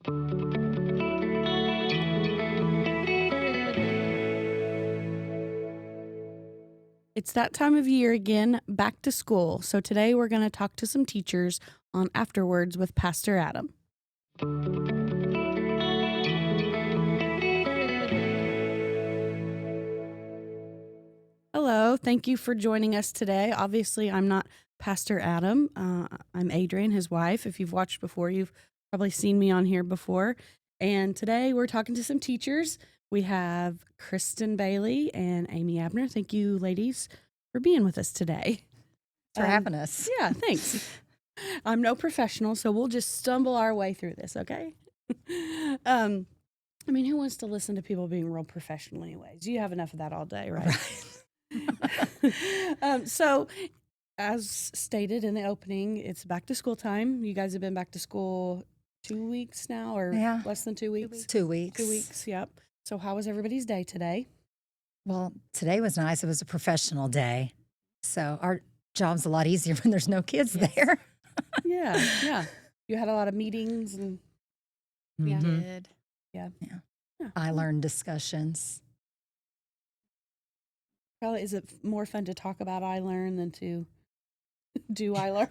It's that time of year again, back to school. So today we're going to talk to some teachers on Afterwords with Pastor Adam. Hello, thank you for joining us today. Obviously, I'm not Pastor Adam. I'm Adrienne, his wife. If you've watched before, you've probably seen me on here before. And today we're talking to some teachers. We have Kristen Bailey and Amy Abner. Thank you, ladies, for being with us today. For having us. Yeah, thanks. I'm no professional, so we'll just stumble our way through this, okay? I mean, who wants to listen to people being real professional anyways? You have enough of that all day, right? So, as stated in the opening, it's back to school time. You guys have been back to school 2 weeks now, or less than 2 weeks? 2 weeks. 2 weeks, yep. So how was everybody's day today? Well, today was nice. It was a professional day. So our job's a lot easier when there's no kids there. Yeah. You had a lot of meetings and We Mhm. did. yeah. I learned discussions. Probably is it more fun to talk about I learn than to do I learn?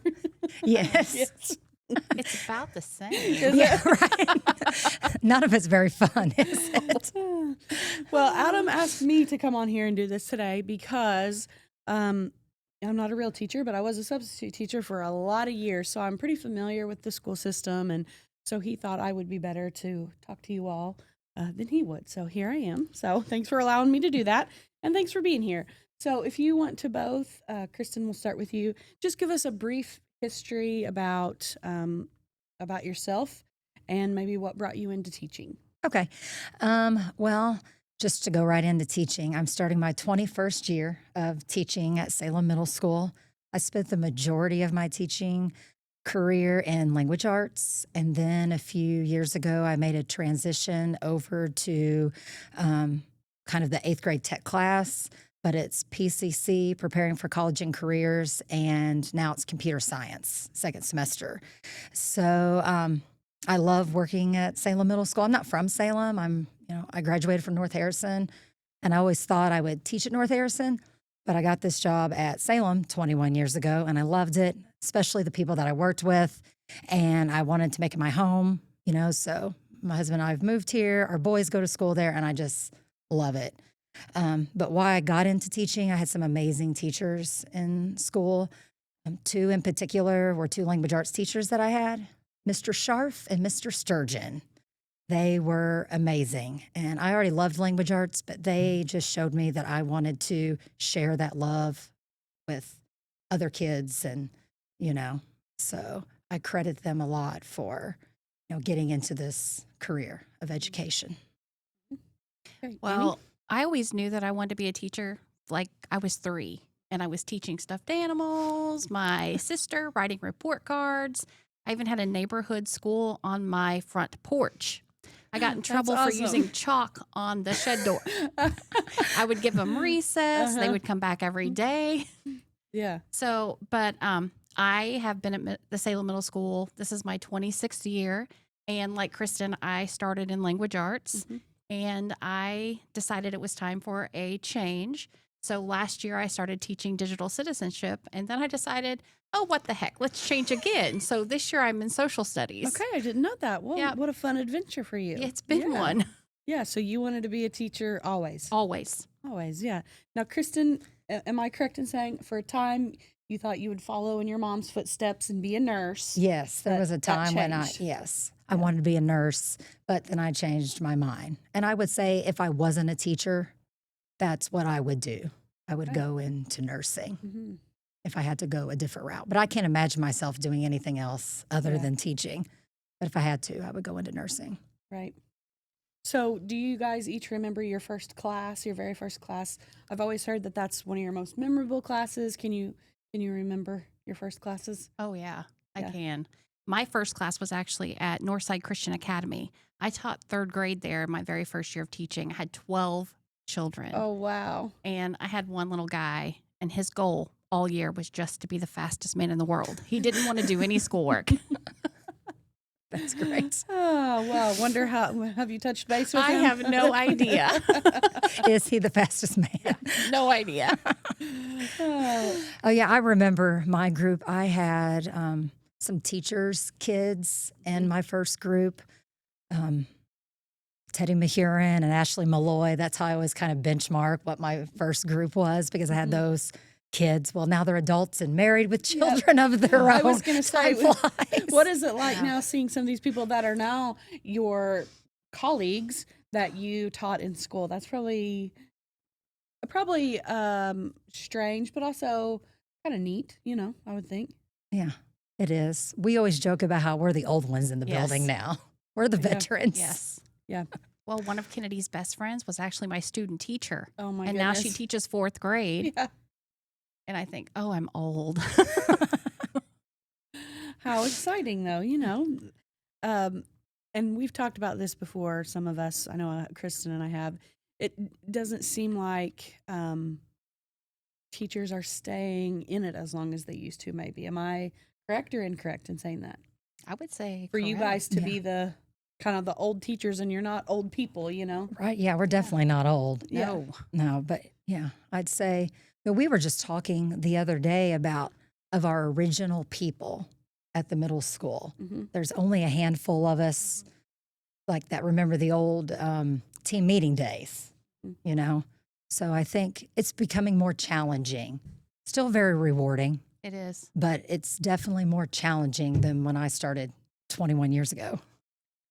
Yes. Yes. It's about the same. Is Yeah, it? right. None of it's very fun, is it? Well, Adam asked me to come on here and do this today because I'm not a real teacher, but I was a substitute teacher for a lot of years, so I'm pretty familiar with the school system, and so he thought I would be better to talk to you all than he would. So here I am. So thanks for allowing me to do that, and thanks for being here. So if you want to both, Kristen, we'll start with you. Just give us a brief history about yourself and maybe what brought you into teaching. Okay. Well, just to go right into teaching, I'm starting my 21st year of teaching at Salem Middle School. I spent the majority of my teaching career in language arts. And then a few years ago, I made a transition over to kind of the 8th grade tech class, but it's PCC, Preparing for College and Careers, and now it's computer science, second semester. So I love working at Salem Middle School. I'm not from Salem. I graduated from North Harrison, and I always thought I would teach at North Harrison, but I got this job at Salem 21 years ago, and I loved it, especially the people that I worked with, and I wanted to make it my home, so my husband and I have moved here. Our boys go to school there, and I just love it. But why I got into teaching, I had some amazing teachers in school. 2 in particular were 2 language arts teachers that I had, Mr. Scharf and Mr. Sturgeon. They were amazing. And I already loved language arts, but they just showed me that I wanted to share that love with other kids. And, so I credit them a lot for, getting into this career of education. Okay, Well, I always knew that I wanted to be a teacher. Like I was 3 and I was teaching stuffed animals, my sister writing report cards. I even had a neighborhood school on my front porch. I got in trouble for using chalk on the shed door. I would give them recess. They would come back every day. Yeah. So, but I have been at the Salem Middle School. This is my 26th year. And like Kristen, I started in language arts. And I decided it was time for a change. So last year I started teaching digital citizenship, and then I decided, oh, what the heck, let's change again. So this year I'm in social studies. Okay, I didn't know that. Well, Yeah. what a fun adventure for you. It's been Yeah. one. Yeah, so you wanted to be a teacher always. Always. Always, yeah. Now, Kristen, am I correct in saying for a time you thought you would follow in your mom's footsteps and be a nurse? Yes, there was a That time when changed. I wanted to be a nurse, but then I changed my mind. And I would say if I wasn't a teacher, that's what I would do. I would Okay. go into nursing Mhm. if I had to go a different route. But I can't imagine myself doing anything else other Yeah. than teaching. But if I had to, I would go into nursing. Right. So, do you guys each remember your first class, your very first class? I've always heard that that's one of your most memorable classes. Can you remember your first classes? Oh, yeah, I Yeah. can. My first class was actually at Northside Christian Academy. I taught 3rd grade there in my very first year of teaching. I had 12 children. Oh, wow. And I had one little guy, and his goal all year was just to be the fastest man in the world. He didn't want to do any schoolwork. That's great. Oh, wow. Wonder how, have you touched base with I him? have no idea. Is he the fastest man? No idea. Oh, Oh, yeah. I remember my group. I had some teachers' kids in my first group. Teddy Mahurin and Ashley Malloy. That's how I always kind of benchmark what my first group was because I had those kids. Well, now they're adults and married with children of their own. I was going to say, Time flies. what is it like Yeah. now seeing some of these people that are now your colleagues that you taught in school? That's probably strange, but also kind of neat, I would think. Yeah, it is. We always joke about how we're the old ones in the building Yes. now. We're the Yeah. veterans. Yes. Yeah. Well, one of Kennedy's best friends was actually my student teacher. Oh, my and goodness. now she teaches 4th grade. Yeah. And I think, oh, I'm old. How exciting, though, and we've talked about this before, some of us, I know Kristen and I have. It doesn't seem like teachers are staying in it as long as they used to, maybe. Am I correct or incorrect in saying that? I would say For you correct. guys to Yeah. be the kind of the old teachers and you're not old people, Right? Yeah, we're definitely not old. Yeah. No. No, but yeah, I'd say we were just talking the other day about of our original people at the middle school. Mhm. There's only a handful of us like that remember the old team meeting days, So I think it's becoming more challenging. Still very rewarding, It is. but it's definitely more challenging than when I started 21 years ago.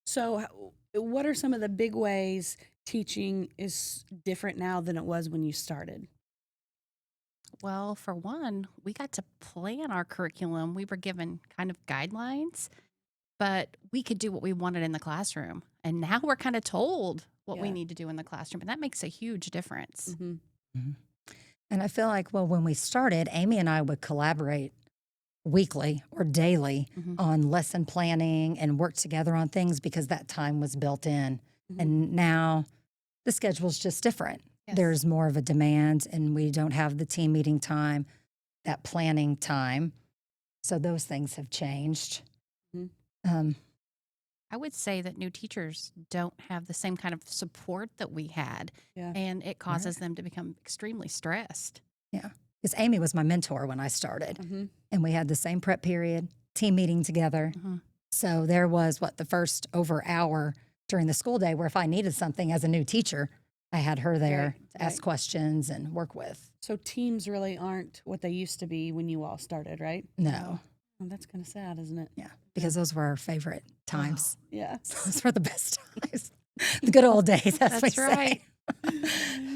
So, what are some of the big ways teaching is different now than it was when you started? Well, for one, we got to plan our curriculum. We were given kind of guidelines, but we could do what we wanted in the classroom. And now we're kind of told what we Yeah. need to do in the classroom. And that makes a huge difference. Mhm. And I feel like, well, when we started, Amy and I would collaborate weekly or daily Mhm. on lesson planning and work together on things because that time was built in. Mhm. And now the schedule's just different. Yes. There's more of a demand, and we don't have the team meeting time, that planning time. So those things have changed. Mhm. Um, I would say that new teachers don't have the same kind of support that we had. Yeah. And it causes them to become extremely stressed. because Amy was my mentor when I started, Mhm. and we had the same prep period, team meeting together. Mhm. So there was the first over hour during the school day where if I needed something as a new teacher, I had her there Right, to ask right. questions and work with. So teams really aren't what they used to be when you all started, right? No, Oh, that's kind of sad, isn't it? yeah, because those were our favorite times. Yeah. Those were the best times. The good old days, as we That's right. say.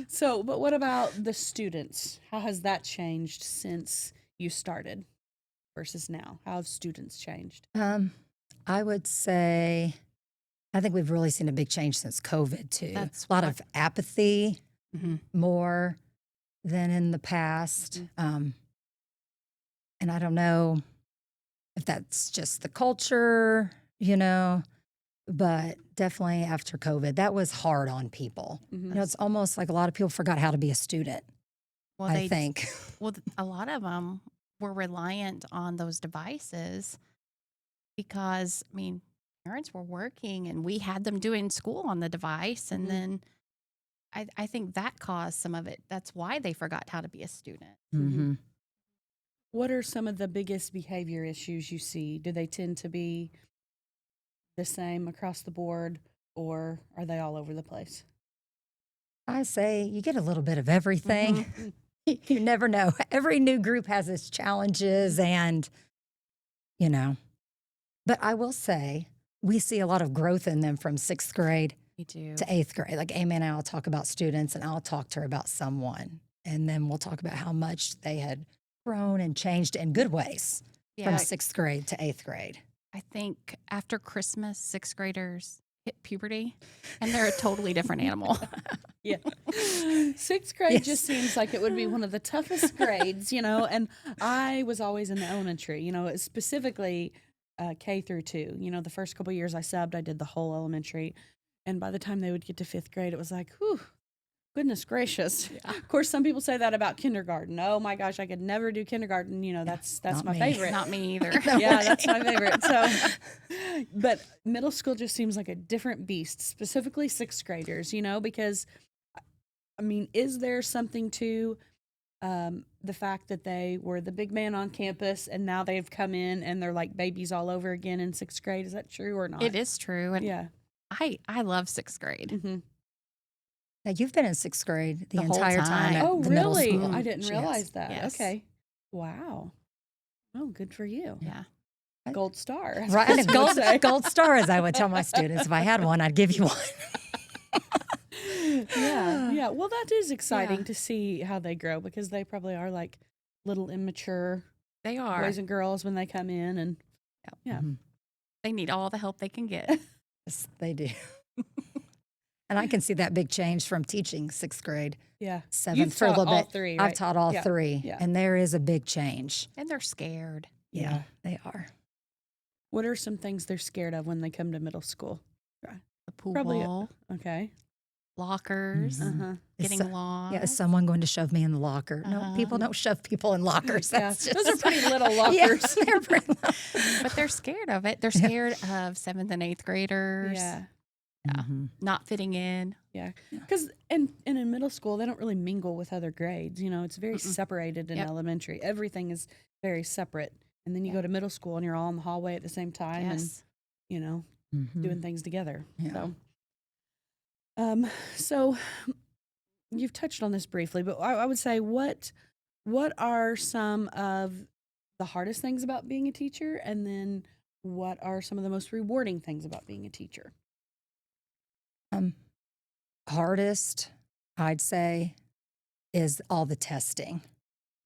So, but what about the students? How has that changed since you started versus now? How have students changed? I would say, I think we've really seen a big change since COVID too. That's a lot what- of apathy Mhm. more than in the past. Mm-hmm. And I don't know if that's just the culture, but definitely after COVID, that was hard on people. Mhm. It's almost like a lot of people forgot how to be a student, Well, I think. Well, a lot of them were reliant on those devices because, parents were working and we had them doing school on the device. And Mhm. then I think that caused some of it. That's why they forgot how to be a student. Mm-hmm. What are some of the biggest behavior issues you see? Do they tend to be the same across the board, or are they all over the place? I say you get a little bit of everything. You never know. Every new group has its challenges and, but I will say we see a lot of growth in them from 6th grade We do. to 8th grade. Like Amy and I will talk about students and I'll talk to her about someone. And then we'll talk about how much they had grown and changed in good ways Yeah. from 6th grade to 8th grade. I think after Christmas, 6th graders hit puberty and they're a totally different animal. Yeah. 6th grade Yes. just seems like it would be one of the toughest grades, and I was always in the elementary, specifically K through 2. The first couple years I subbed, I did the whole elementary. And by the time they would get to 5th grade, it was like, whew, Goodness gracious. Of course, some people say that about kindergarten. Oh my gosh, I could never do kindergarten. You know, that's not my me. favorite. Not me either. Yeah, that's my favorite. So, but middle school just seems like a different beast, specifically sixth graders, you know, because I mean, is there something to the fact that they were the big man on campus and now they've come in and they're like babies all over again in sixth grade? Is that true or not? It is true. And Yeah. I love sixth grade. Mm-hmm. Now, you've been in sixth grade the The whole entire time time. at Oh, the middle really? school. I didn't Yes. realize that. Yes. Okay. Wow. Oh, good for you. Yeah. Gold star. as Right, and a Kristen would say. gold star, as I would tell my students. If I had one, I'd give you one. Yeah. Yeah. Well, that is exciting Yeah. to see how they grow because they probably are like little immature They are. boys and girls when they come in. And yeah. Mhm. They need all the help they can get. Yes, they do. And I can see that big change from teaching sixth grade, Yeah. seventh You've for a taught little all bit. 3, I've right? taught all Yeah. 3, Yeah. and there is a big change. And they're scared. Yeah, Yeah. they are. What are some things they're scared of when they come to middle school? The pool Probably- ball, Okay. lockers, Mhm. Uh-huh. Is getting so- lost. Yeah, is someone going to shove me in the locker? No, Uh-huh. people don't shove people in lockers. Yeah. That's just, Those are pretty little Yeah, lockers. they're pretty But they're scared of it. They're Yeah. scared of 7th and 8th graders Yeah. Yeah. Mhm. not fitting in. Because and in middle school, they don't really mingle with other grades. You know, it's very Mm-mm. separated in Yep. elementary. Everything is very separate. And then you go to middle school and you're all in the hallway at the same time and, Yes. you know, Mhm. doing things together. Yeah. So you've touched on this briefly, but I would say what are some of the hardest things about being a teacher? And then what are some of the most rewarding things about being a teacher? Hardest, I'd say, is all the testing.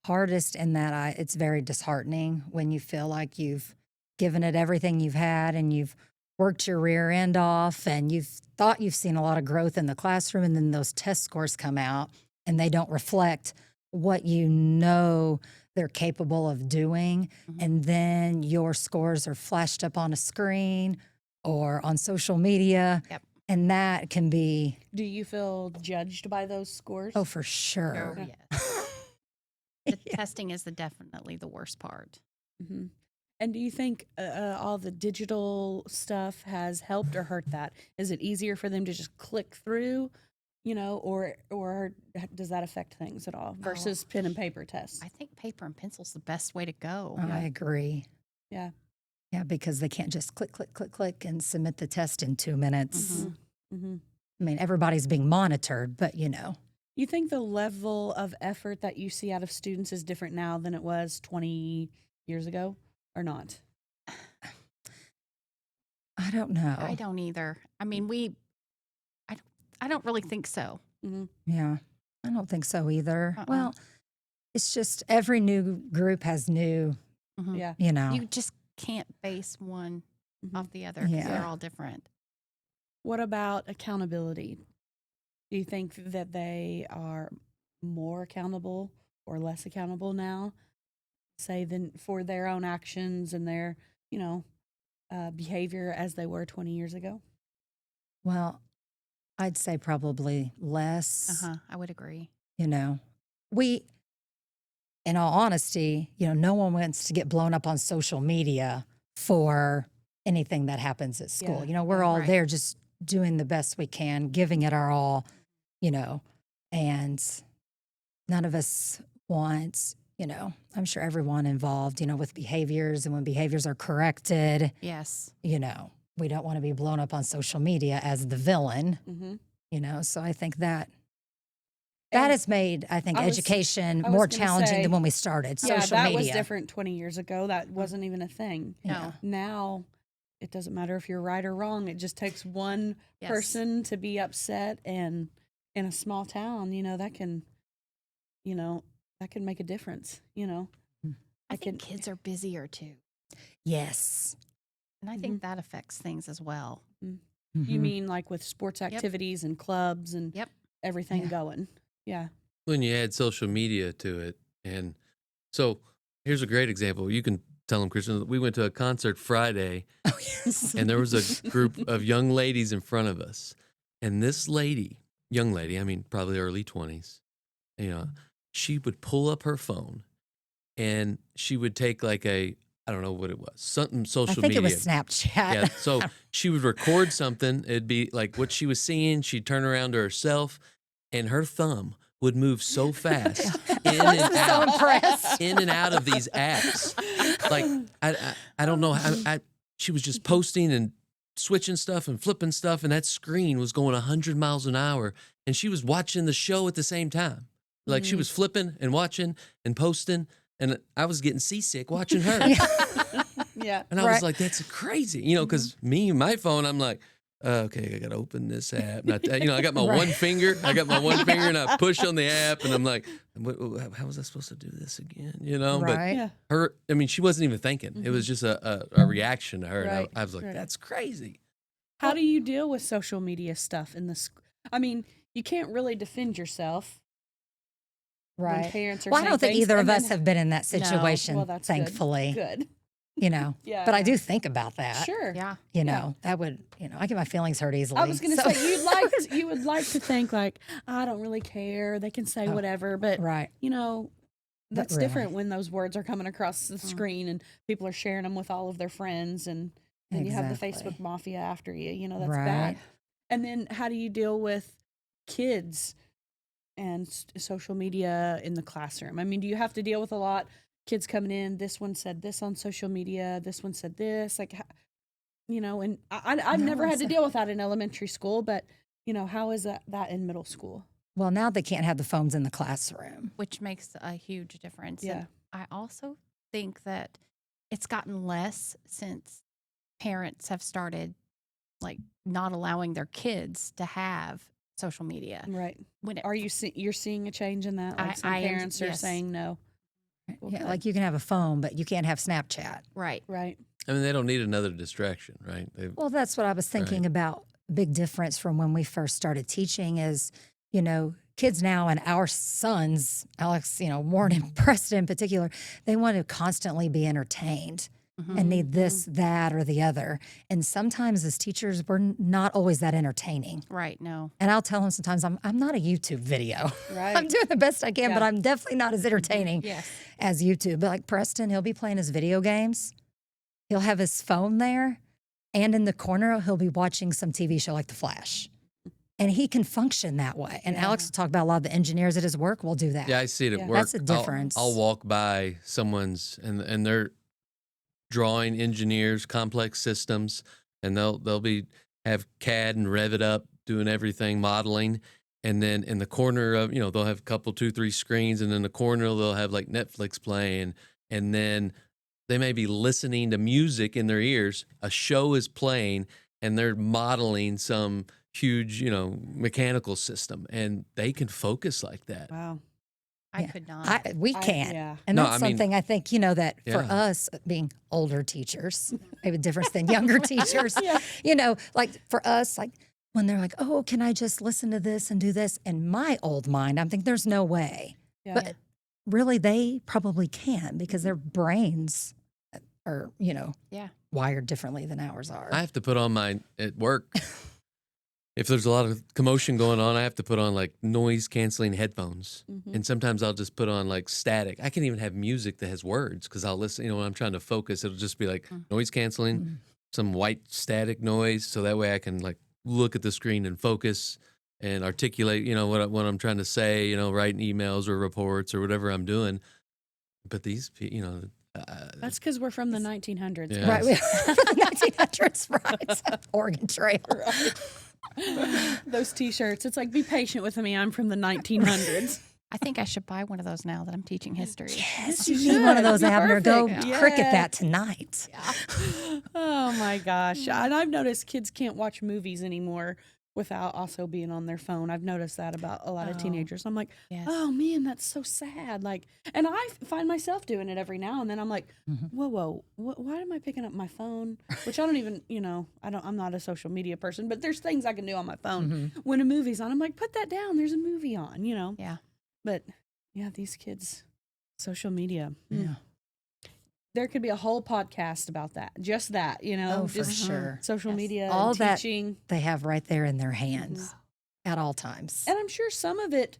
Hardest in that it's very disheartening when you feel like you've given it everything you've had and you've worked your rear end off and you've thought you've seen a lot of growth in the classroom, and then those test scores come out and they don't reflect what you know they're capable of doing. Mhm. And then your scores are flashed up on a screen or on social media. Yep. And that can be, Do you feel judged by those scores? oh, for sure. Oh, yes. The Yeah. testing is definitely the worst part. Hmm. And do you think all the digital stuff has helped or hurt that? Is it easier for them to just click through, you know, or does that affect things at all versus pen and paper tests? I think paper and pencil's the best way to go. I agree. Yeah. Yeah, because they can't just click, click, click, click and submit the test in 2 minutes. Mhm. Hmm. I mean, everybody's being monitored, but you know. You think the level of effort that you see out of students is different now than it was 20 years ago or not? I don't know. I don't either. I mean, I don't really think so. Hmm. Yeah, I don't think so either. Uh-uh. Well, it's just every new group has new, Mhm. Yeah. you know. You just can't base one Mhm. off the other because Yeah. they're all different. What about accountability? Do you think that they are more accountable or less accountable now, say, than for their own actions and their, you know, behavior as they were 20 years ago? Well, I'd say probably less. I would agree. You know, in all honesty, you know, no one wants to get blown up on social media for anything that happens at school. Yeah, You know, we're yeah, all right. there just doing the best we can, giving it our all, you know, and none of us want, you know, I'm sure everyone involved, you know, with behaviors, and when behaviors are corrected, Yes. you know, we don't want to be blown up on social media as the villain, Mm-hmm. you know, so I think that And has made, I think, I was- education I was more gonna challenging say, than when we started. Yeah, Social that media. was different 20 years ago. That wasn't even a thing. Yeah. Now, it doesn't matter if you're right or wrong. It just takes one Yes. person to be upset, and in a small town, you know, that can make a difference, you know. I I think can- kids are busier too. Yes. And I think that affects things as well. You Mhm. mean like with sports activities and clubs and Yep. everything Yeah. going? Yeah. When you add social media to it. And so here's a great example. You can tell them, Kristen, we went to a concert Friday Oh, yes. and there was a group of young ladies in front of us. And this lady young lady, I mean, probably early 20s, you know, she would pull up her phone and she would take like I don't know what it was, something I social think media. it was Snapchat. Yeah. So she would record something. It'd be like what she was seeing. She'd turn around to herself and her thumb would move so fast So impressed. in and out of these apps. Like, I don't know how, she was just posting and switching stuff and flipping stuff. And that screen was going 100 miles an hour. And she was watching the show at the same time. Like she was flipping and watching and posting. And I was getting seasick watching her. Yeah. And I was like, that's crazy, you know, because my phone, I'm like, okay, I got to open this app. And I got my one finger. And I push on the app and I'm like, how was I supposed to do this again? You know, Right. but she wasn't even thinking. It was just a reaction to her. Right. And I was like, that's crazy. How do you deal with social media stuff in the I mean, you can't really defend yourself when Right. parents are Well, I saying don't think things, either of and us then- have been in that situation, Well, that's good. thankfully. Good. You know, Yeah. but I do think about that. Sure. Yeah. You know, that would, I get my feelings hurt easily. I was going to so- say you would like to think like I don't really care. They can say whatever, but Right. that's really. different when those words are coming across the screen and people are sharing them with all of their friends, and then you have the Exactly. Facebook mafia after you. That's Right. bad. And then how do you deal with kids and social media in the classroom? I mean, do you have to deal with a lot? Kids coming in, this one said this on social media, this one said this, like, and I've No, never had to it's- deal with that in elementary school, but, how is that in middle school? Well, now they can't have the phones in the classroom. Which makes a huge difference. Yeah. And I also think that it's gotten less since parents have started like not allowing their kids to have social media. Right. When it, Are you're seeing a change in that? Like some I am, parents are yes. saying no. Well, Yeah, good. like you can have a phone, but you can't have Snapchat. right. Right. I mean, they don't need another distraction, right? Well, that's what I was thinking about. Big difference from when we first started teaching is, kids now and our sons, Alex, Warren and Preston in particular, they want to constantly be entertained and need this, that, or the other. And sometimes as teachers, we're not always that entertaining. Right. No. And I'll tell them sometimes I'm not a YouTube video. Right. I'm doing the best I can, Yeah. but I'm definitely not as entertaining Yes. as YouTube. But like Preston, he'll be playing his video games. He'll have his phone there, and in the corner, he'll be watching some TV show like The Flash. And he can function that way. And Yeah. Alex talked about a lot of the engineers at his work will do that. Yeah, I see it at Yeah. work. That's the difference. I'll walk by someone's and they're drawing engineers, complex systems, and they'll have CAD and Revit up, doing everything, modeling. And then in the corner of, they'll have a couple, 2, 3 screens, and in the corner they'll have like Netflix playing, and then they may be listening to music in their ears. A show is playing, and they're modeling some huge, mechanical system, and they can focus like that. Wow. I Yeah. could not. We can't. Yeah. And No, that's I mean- something I think, that for Yeah. us being older teachers, maybe difference than younger teachers, Yeah. like for us, like when they're like, oh, can I just listen to this and do this? In my old mind, I'm thinking there's no way. Yeah. But really, they probably can because their brains are, Yeah. wired differently than ours are. I have to put on mine at work. If there's a lot of commotion going on, I have to put on like noise canceling headphones. Mhm. And sometimes I'll just put on like static. I can even have music that has words because I'll listen, when I'm trying to focus, it'll just be like noise canceling, some white static noise. So that way I can like look at the screen and focus and articulate, what I'm trying to say, writing emails or reports or whatever I'm doing. But these, That's because we're from the 1900s. Yeah. Right. 1900s, right. Oregon Trail. Those T-shirts. It's like, be patient with me. I'm from the 1900s. I think I should buy one of those now that I'm teaching history. Yes, you you need one of should. those, You're Abner. Go perfect. cricket Yeah. that tonight. Oh my gosh. And I've noticed kids can't watch movies anymore without also being on their phone. I've noticed that about a lot of Oh. teenagers. I'm like, Yes. oh man, that's so sad. Like, and I find myself doing it every now and then. I'm like, whoa, why am I picking up my phone? Which I don't even, I'm not a social media person, but there's things I can do on my phone. When a movie's on, I'm like, put that down. There's a movie on, Yeah. But yeah, these kids, social media. Yeah. There could be a whole podcast about that. Just that, Oh, for just sure. social Yes. media, All and that teaching. they have right there in their hands. at all times. And I'm sure some of it,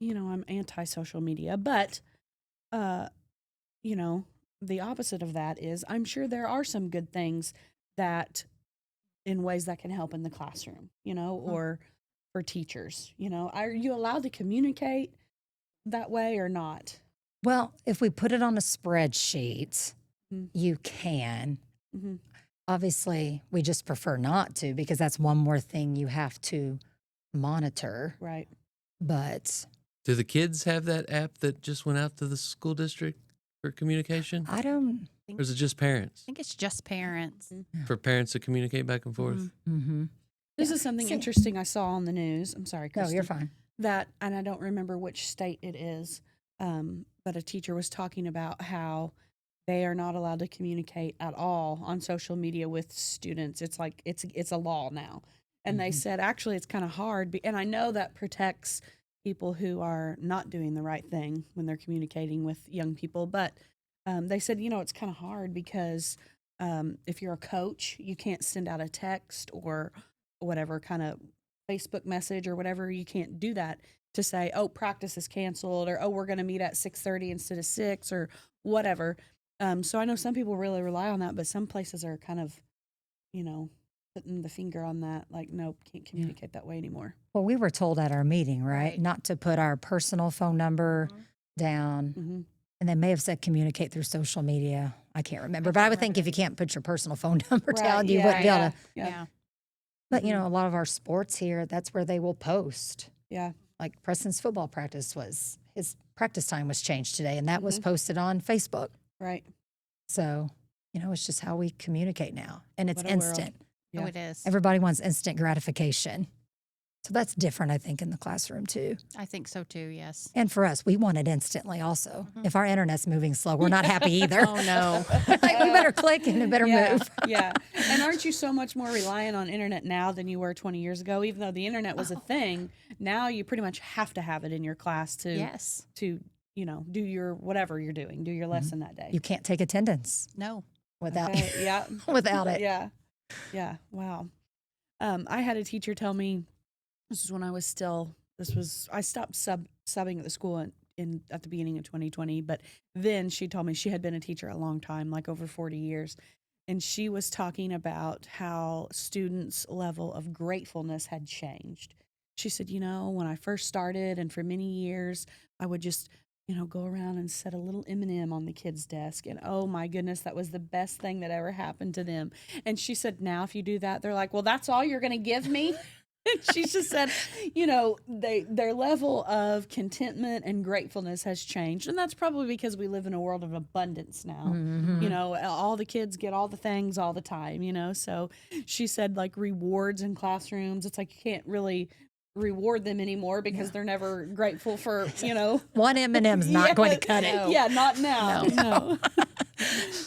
I'm anti-social media, but, you know, the opposite of that is I'm sure there are some good things that in ways that can help in the classroom, or for teachers, are you allowed to communicate that way or not? Well, if we put it on a spreadsheet, Mm. you can. Mm-hmm. Obviously, we just prefer not to because that's one more thing you have to monitor. Right. But Do the kids have that app that just went out to the school district for communication? I don't. Or is it just parents? I think it's just parents. For parents to communicate back and forth? Mhm. Mm-hmm. This Yeah. is something See- interesting I saw on the news. I'm sorry, No, Kristen. you're fine. That, and I don't remember which state it is, but a teacher was talking about how they are not allowed to communicate at all on social media with students. It's like it's a law now, and they Mhm. said actually it's kind of hard. And I know that protects people who are not doing the right thing when they're communicating with young people, but they said it's kind of hard because if you're a coach, you can't send out a text or whatever kind of Facebook message or whatever. You can't do that to say, "Oh, practice is canceled," or "Oh, we're going to meet at 6:30 instead of 6," or whatever. So I know some people really rely on that, but some places are kind of, putting the finger on that, like, nope, can't communicate that way anymore. Well, we were told at our meeting, right, Right. not to put our personal phone number down. Mm-hmm. And they may have said communicate through social media. I can't remember. But I would think if you can't put your personal phone number down, you wouldn't be able to. Yeah. But, a lot of our sports here, that's where they will post. Yeah. Like Preston's football practice his practice time was changed today, and that was Mhm. posted on Facebook. Right. So, it's just how we communicate now. And it's What a world. instant. Yeah. Oh, it is. Everybody wants instant gratification. So that's different, I think, in the classroom too. I think so too. Yes. And for us, we want it instantly also. Mhm. If our internet's moving slow, we're not happy either. Oh no. Like, we better click and it better yeah, move. yeah. And aren't you so much more reliant on internet now than you were 20 years ago? Even though the internet was a thing, now you pretty much have to have it in your class to Yes. do your whatever you're doing, do your lesson that day. You can't take attendance No. without Okay, yeah. without it. Yeah. Yeah. Wow. I had a teacher tell me, this is when I stopped subbing at the school at the beginning of 2020, but then she told me she had been a teacher a long time, like over 40 years. And she was talking about how students' level of gratefulness had changed. She said, when I first started and for many years, I would just, go around and set a little M&M on the kids' desk. And oh my goodness, that was the best thing that ever happened to them. And she said, now if you do that, they're like, well, that's all you're going to give me? She just said, their level of contentment and gratefulness has changed. And that's probably because we live in a world of abundance now. Mhm. All the kids get all the things all the time, So she said, like, rewards in classrooms, it's like you can't really reward them anymore because they're never grateful for, One M&M's not going to cut it. No. Yeah, not now. No. No.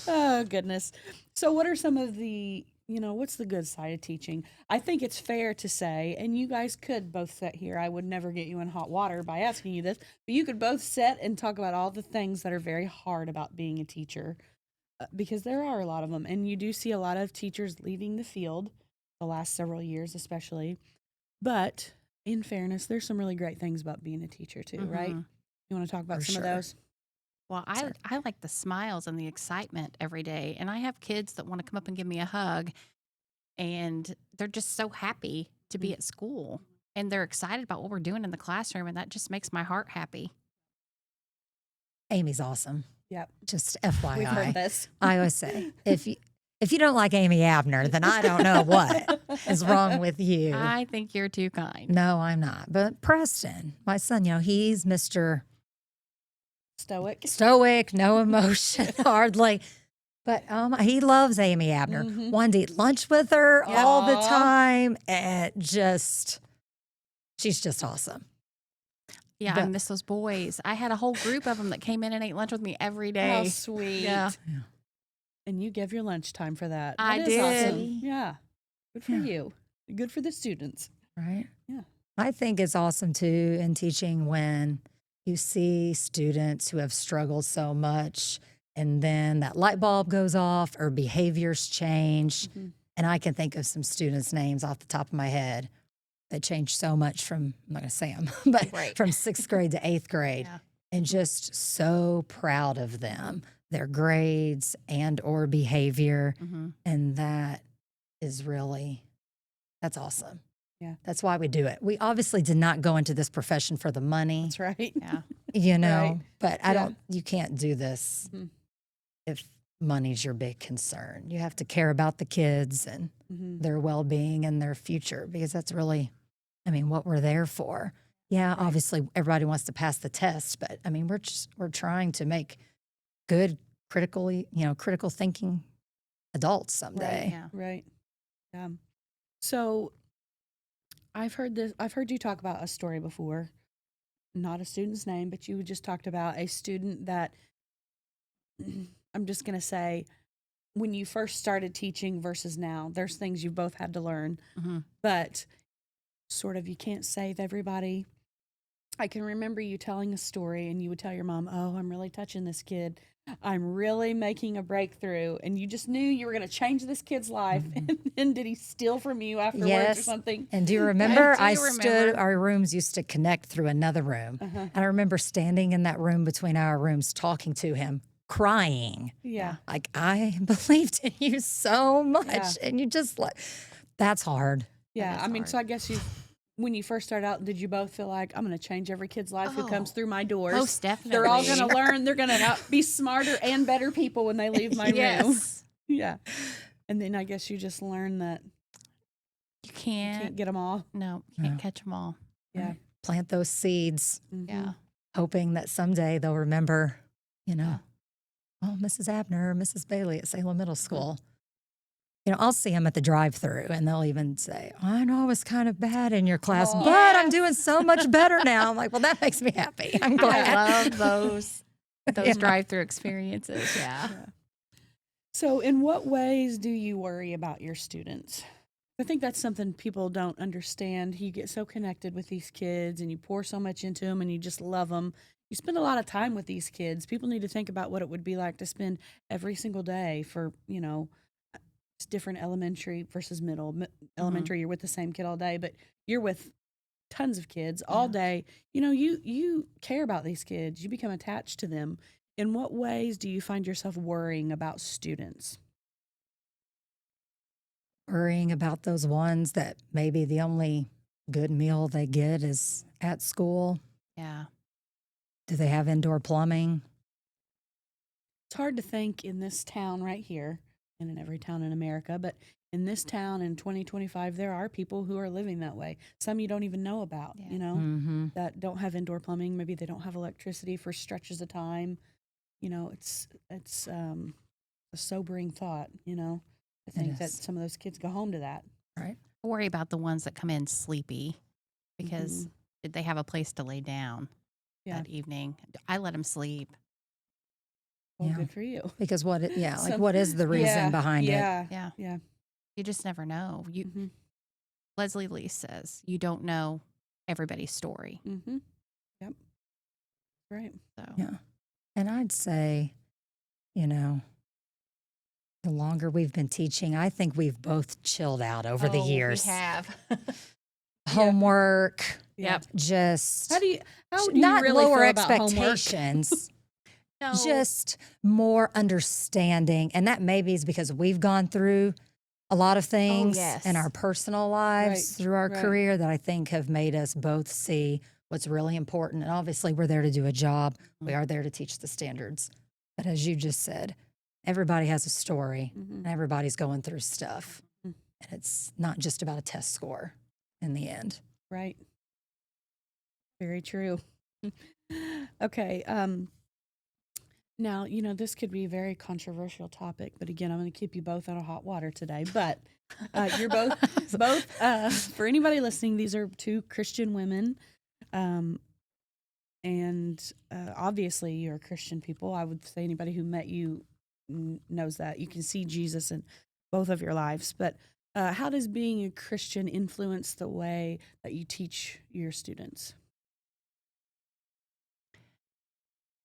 Oh, goodness. So what are some of the, what's the good side of teaching? I think it's fair to say, and you guys could both sit here. I would never get you in hot water by asking you this, but you could both sit and talk about all the things that are very hard about being a teacher, because there are a lot of them. And you do see a lot of teachers leaving the field the last several years, especially. But in fairness, there's some really great things about being a teacher too, right? Mhm. You want to talk about For some of sure. those? Well, I like the smiles and the excitement every day. And I have kids that want to come up and give me a hug, and they're just so happy to be at school, and they're excited about what we're doing in the classroom. And that just makes my heart happy. Amy's awesome. Yep. Just We've FYI. heard this. I always say, if you don't like Amy Abner, then I don't know what is wrong with you. I think you're too kind. No, I'm not. But Preston, my son, he's Mr. Stoic. Stoic, no emotion, hardly. But he loves Amy Abner. Mhm. Wanted to eat lunch with her all the Aw. time. And she's just awesome. Yeah, I But- miss those boys. I had a whole group of them that came in and ate lunch with me every How day. sweet. Yeah. And you give your lunch time for that. I That is awesome. did. Yeah. Good for Yeah. you. Good for the students. Right? Yeah. I think it's awesome too in teaching when you see students who have struggled so much and then that light bulb goes off or behaviors change. Mhm. And I can think of some students' names off the top of my head that changed so much from, I'm not going to say them, but Right. from 6th grade to 8th grade. Yeah. And just so proud of them, their grades and or behavior. Mm-hmm. And that is really, that's awesome. Yeah. That's why we do it. We obviously did not go into this profession for the money, That's right. Yeah. you know, Right. but I Yeah. don't, you can't do this Mhm. if money's your big concern. You have to care about the kids and Mhm. their well-being and their future, because that's really, I mean, what we're there for. Yeah, Right. obviously everybody wants to pass the test, but I mean, we're trying to make good critical thinking adults someday. Yeah. Right. Yeah. So I've heard you talk about a story before. Not a student's name, but you just talked about a student that I'm just going to say, when you first started teaching versus now, there's things you both had to learn, Mm-hmm. but sort of you can't save everybody. I can remember you telling a story and you would tell your mom, "Oh, I'm really touching this kid. I'm really making a breakthrough." And you just knew you were going to change this kid's life. Mhm. And then did he steal from you afterwards or Yes. something? And do you remember? Do you remember? Our rooms used to connect through another room. Uh-huh. And I remember standing in that room between our rooms talking to him, crying. Yeah. Like, I believed in you so much. Yeah. And you just like, that's hard. Yeah. is I mean, hard. so I guess when you first started out, did you both feel like, I'm going to change every kid's life who comes Oh, through my doors? Most definitely. They're all going to learn. They're going to be smarter and better people when they leave my room. Yes. Yeah. And then I guess you just learn that You you can't. can't get them all. No, can't No. catch them all. Yeah. Plant those seeds, Mhm. Yeah. hoping that someday they'll remember, Yeah. oh, Mrs. Abner or Mrs. Bailey at Salem Middle School. I'll see them at the drive-through, and they'll even say, "I know I was kind of bad in your class, Oh, but I'm yes. doing so much better now." I'm like, well, that makes me happy. I'm glad. I love those Yeah. drive-through experiences. Yeah. Yeah. So, in what ways do you worry about your students? I think that's something people don't understand. You get so connected with these kids and you pour so much into them and you just love them. You spend a lot of time with these kids. People need to think about what it would be like to spend every single day for, it's different elementary versus middle. Elementary, you're with the same kid all day, but you're with tons of kids all Yeah. day. You care about these kids. You become attached to them. In what ways do you find yourself worrying about students? Worrying about those ones that maybe the only good meal they get is at school. Yeah. Do they have indoor plumbing? It's hard to think in this town right here, and in every town in America, but in this town in 2025, there are people who are living that way. Some you don't even know about, Yeah. Mm-hmm. that don't have indoor plumbing. Maybe they don't have electricity for stretches of time. It's a sobering thought. I think that is. some of those kids go home to that. Right. I worry about the ones that come in sleepy because Mhm. did they have a place to lay down Yeah. that evening? I let them sleep. Well, Yeah. good for you. Because what Some- what is the reason Yeah, behind it? yeah, Yeah. yeah. You just never know. Mm-hmm. Leslie Lee says you don't know everybody's story. Mm-hmm. Yep. Right. So Yeah. And I'd say, the longer we've been teaching, I think we've both chilled out over the years. We have. Homework, Yeah. Yep. just How do you not really lower feel about homework? expectations, No. just more understanding. And that maybe is because we've gone through a lot of things yes. in our personal lives Right, through our right. career that I think have made us both see what's really important. And obviously, we're there to do a job. We are there to teach the standards. But as you just said, everybody has a story Mhm. and everybody's going through stuff. Mhm. And it's not just about a test score in the end. Right. Very true. Okay. Now, this could be a very controversial topic, but again, I'm going to keep you both out of hot water today. But you're both, for anybody listening, these are two Christian women. And obviously, you're Christian people. I would say anybody who met you knows that. You can see Jesus in both of your lives. But how does being a Christian influence the way that you teach your students?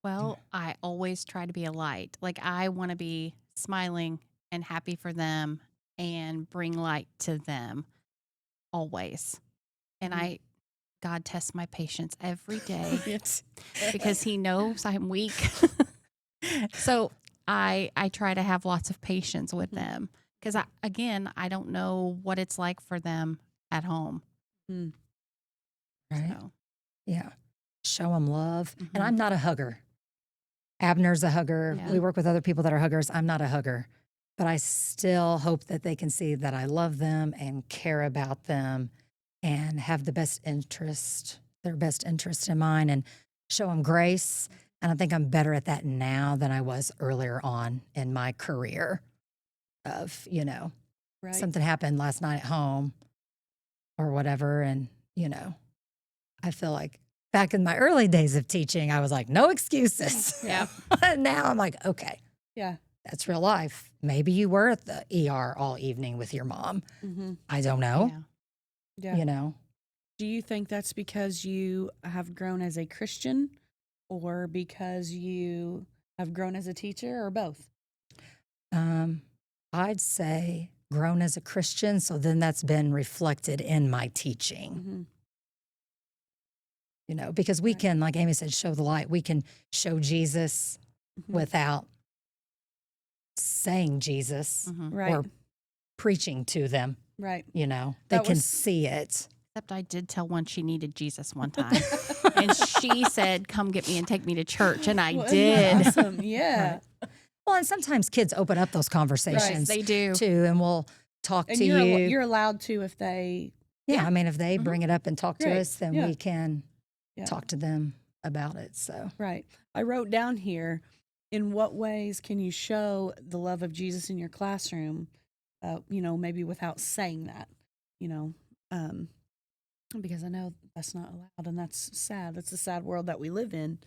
Well, I always try to be a light. Like I want to be smiling and happy for them and bring light to them always. And Mhm. God tests my patience every day Yes. because He knows I'm weak. So I try to have lots of patience with them because I don't know what it's like for them at home. Mm. Right. So Yeah. Show them love. And Mhm. I'm not a hugger. Abner's a hugger. Yeah. We work with other people that are huggers. I'm not a hugger, but I still hope that they can see that I love them and care about them and have their best interest in mind, and show them grace. And I think I'm better at that now than I was earlier on in my career of, Right. something happened last night at home or whatever. And, I feel like back in my early days of teaching, I was like, no excuses. Yep. Now I'm like, okay, Yeah. that's real life. Maybe you were at the ER all evening with your mom. Mm-hmm. I don't know. Yeah. Yeah. Do you think that's because you have grown as a Christian or because you have grown as a teacher or both? I'd say grown as a Christian. So then that's been reflected in my teaching, Mm-hmm. because we Right. can, like Amy said, show the light. We can show Jesus Mm-hmm. without saying Jesus Mhm. Right. or preaching to them. Right. They That can was- see it. Except I did tell one she needed Jesus one time. And she said, come get me and take me to church. And I Well, isn't that did. awesome. Yeah. Right. Well, and sometimes kids open up those conversations They do. too, and we'll talk And to you're you. you're allowed to if they Yeah, Yeah. I mean, if they Mhm. bring it up and talk to Great. us, then Yeah. we can Yeah. talk to them about it. So, Right. I wrote down here, in what ways can you show the love of Jesus in your classroom? Maybe without saying that, you know, um, because I know that's not allowed and that's sad. That's the sad world that we live in.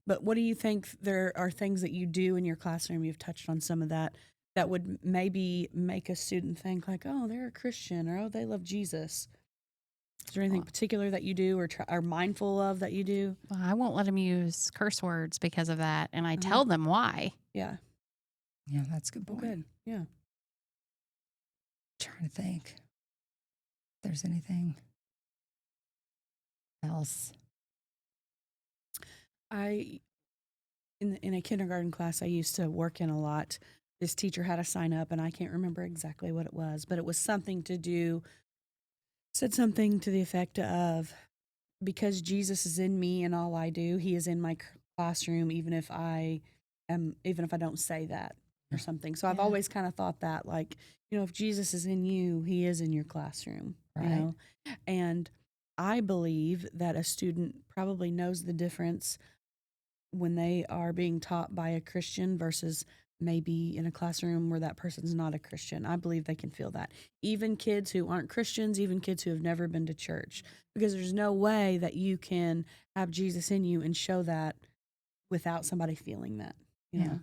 But what do you think there are things that you do in your classroom? You've touched on some of that that would maybe make a student think like, oh, they're a Christian or, oh, they love Jesus. Is there anything Well- particular that you do or are mindful of that you do? Well, I won't let them use curse words because of that. And I Uh-huh. tell them why. Yeah. yeah, that's a good Oh, point. good. Yeah. Trying to think if there's anything else. In a kindergarten class I used to work in a lot, this teacher had a sign up and I can't remember exactly what it was, but it was something to do, said something to the effect of, because Jesus is in me and all I do, he is in my classroom, even if I don't say that or something. So I've Yeah. always kind of thought that, like, if Jesus is in you, he is in your classroom, Right. And I believe that a student probably knows the difference when they are being taught by a Christian versus maybe in a classroom where that person's not a Christian. I believe they can feel that. Even kids who aren't Christians, even kids who have never been to church, because there's no way that you can have Jesus in you and show that without somebody feeling that, you Yeah. know?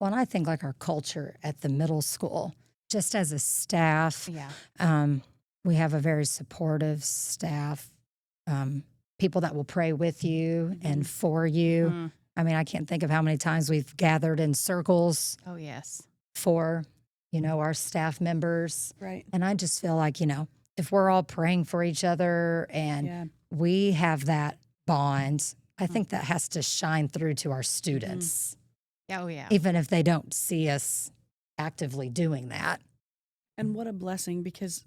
Well, and I think like our culture at the middle school, just as a staff, Yeah. we have a very supportive staff, people that will pray with you and for you. Mhm. I mean, I can't think of how many times we've gathered in circles Oh, yes. for, our staff members. Right. And I just feel like, if we're all praying for each other and Yeah. we have that bond, I think that has to shine through to our students, Oh, yeah. even if they don't see us actively doing that. And what a blessing, because,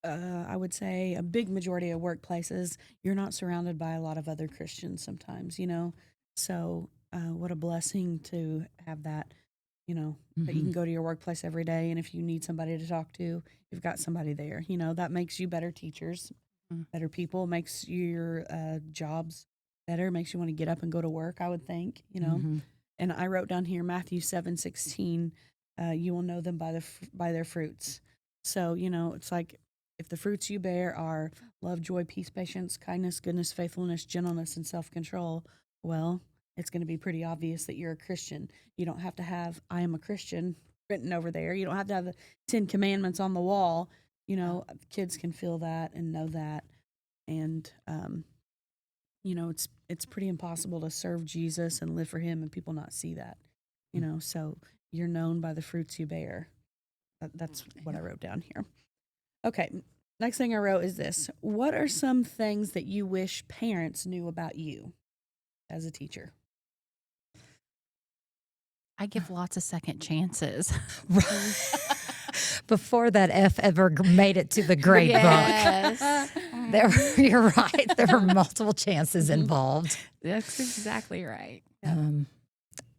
I would say a big majority of workplaces, you're not surrounded by a lot of other Christians sometimes, So, what a blessing to have that, that you can go to your workplace every day. And if you need somebody to talk to, you've got somebody there. That makes you better teachers, better people, makes your jobs better, makes you want to get up and go to work, I would think, Mhm. And I wrote down here Matthew 7:16, you will know them by their fruits. So, it's like, if the fruits you bear are love, joy, peace, patience, kindness, goodness, faithfulness, gentleness, and self-control, well, it's going to be pretty obvious that you're a Christian. You don't have to have "I am a Christian" written over there. You don't have to have the 10 commandments on the wall. Kids can feel that and know that. And it's pretty impossible to serve Jesus and live for him and people not see that. So you're known by the fruits you bear. That's what I wrote down here. Okay. Next thing I wrote is this. What are some things that you wish parents knew about you as a teacher? I give lots of second chances. Before that F ever made it to the grade book, Yes. you're right. There were multiple chances involved. That's exactly right.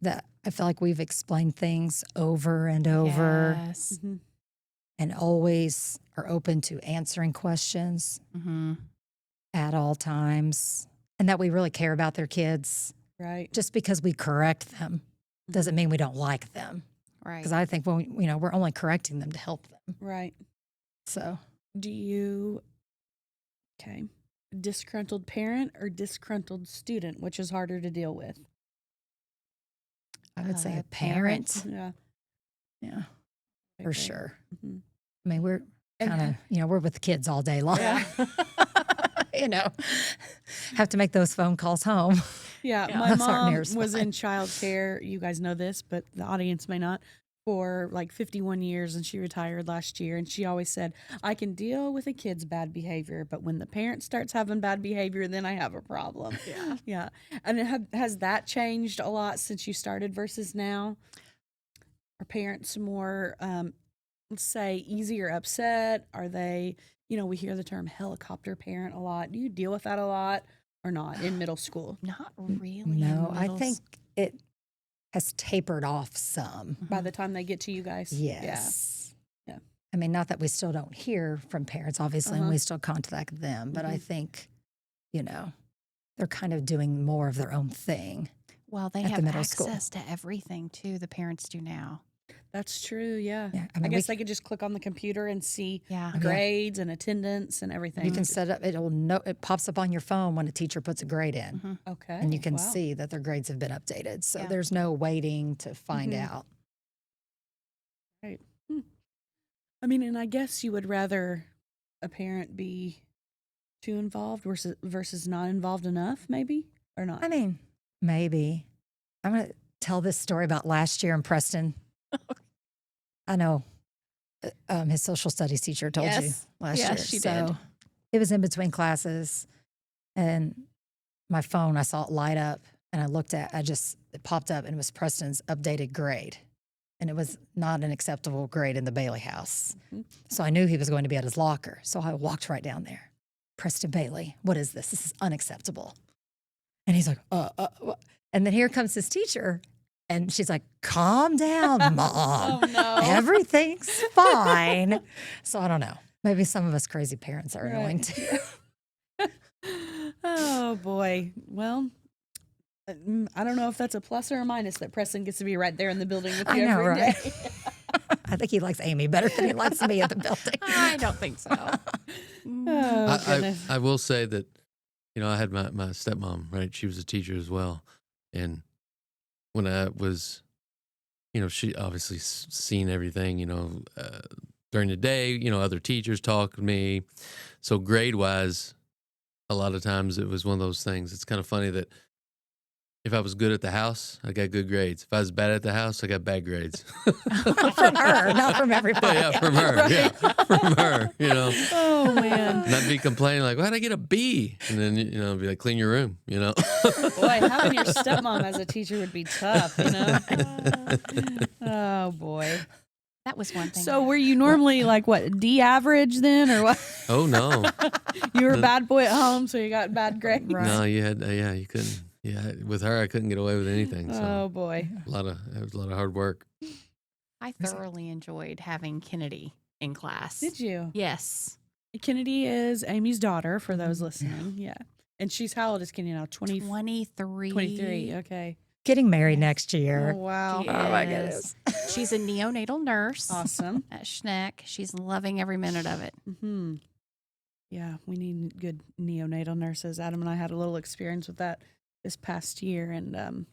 That I feel like we've explained things over and over, Yes. Mhm. and always are open to answering questions Mm-hmm. at all times, and that we really care about their kids. Right. Just because we correct them doesn't mean we don't like them. Right. Because I think we're only correcting them to help them. Right. So Do you, okay, disgruntled parent or disgruntled student, which is harder to deal with? I would say a parent. parent. Yeah. Yeah, for sure. Mhm. I mean, we're And- kind of, we're with the kids all day long. Yeah. Have to make those phone calls home. Yeah, Yeah. my Those aren't mom near was as fun. in childcare. You guys know this, but the audience may not. For like 51 years, and she retired last year. And she always said, "I can deal with a kid's bad behavior, but when the parent starts having bad behavior, then I have a problem." Yeah. Yeah. And has that changed a lot since you started versus now? Are parents more, let's say, easy or upset? Are they, we hear the term helicopter parent a lot. Do you deal with that a lot or not in middle school? Not really. in No, I middle think it has tapered off some. By the time they get to you guys? Yes. Yeah. I mean, not that we still don't hear from parents, obviously, and Uh-huh. we still contact them, but I Mhm. think, they're kind of doing more of their own thing. Well, they at the have middle school. access to everything too. The parents do now. That's true, yeah. Yeah, I we guess they could just click on the computer and see Yeah. Yeah. grades and attendance and everything. you can set up. It pops up on your phone when a teacher puts a grade in, Mhm. Okay. and you can wow. see that their grades have been updated. So Yeah. there's no waiting to find Mhm. out. Right. I mean, and I guess you would rather a parent be too involved versus not involved enough, maybe, or not. I mean, maybe. I'm going to tell this story about last year in Preston. I know his social studies teacher told you Yes. last Yes, year. she so did. it was in between classes, and my phone, I saw it light up, and it popped up, and it was Preston's updated grade. And it was not an acceptable grade in the Bailey house. Mhm. So I knew he was going to be at his locker. So I walked right down there. Preston Bailey, what is this? This is unacceptable. And he's like, what? And then here comes his teacher. And she's like, calm down, Mom. Oh, no. Everything's fine. So I don't know. Maybe some of us crazy parents are annoying Right. too. Oh, boy. Well, I don't know if that's a plus or a minus that Preston gets to be right there in the building with you I know, every day. right? I think he likes Amy better than he likes me at the building. I don't think so. Oh, goodness. I will say that, I had my stepmom, right? She was a teacher as well. And when I was, she obviously seen everything, during the day, other teachers talk to me. So grade wise, a lot of times it was one of those things. It's kind of funny that if I was good at the house, I got good grades. If I was bad at the house, I got bad grades. From her, not from everybody. Yeah, from her. Yeah, from her, Oh, man. Not be complaining like, why'd I get a B? And then, be like, clean your room, Boy, having your stepmom as a teacher would be tough, Oh, boy. That was one thing. So were you normally like what, D average then, or what? Oh, no. You were a bad boy at home, so you got bad grades. Right. No, you had, you couldn't. Yeah, with her, I couldn't get away with anything. So Oh boy. it was a lot of hard work. I thoroughly enjoyed having Kennedy in class. Did you? Yes. Kennedy is Amy's daughter, for those listening. Yeah. And she's, how old is Kennedy now? 23. 23. Okay. Getting married next year. Oh, wow. She Oh, my is. goodness. She's a neonatal nurse Awesome. at Schneck. She's loving every minute of it. Hmm. Yeah, we need good neonatal nurses. Adam and I had a little experience with that this past year, and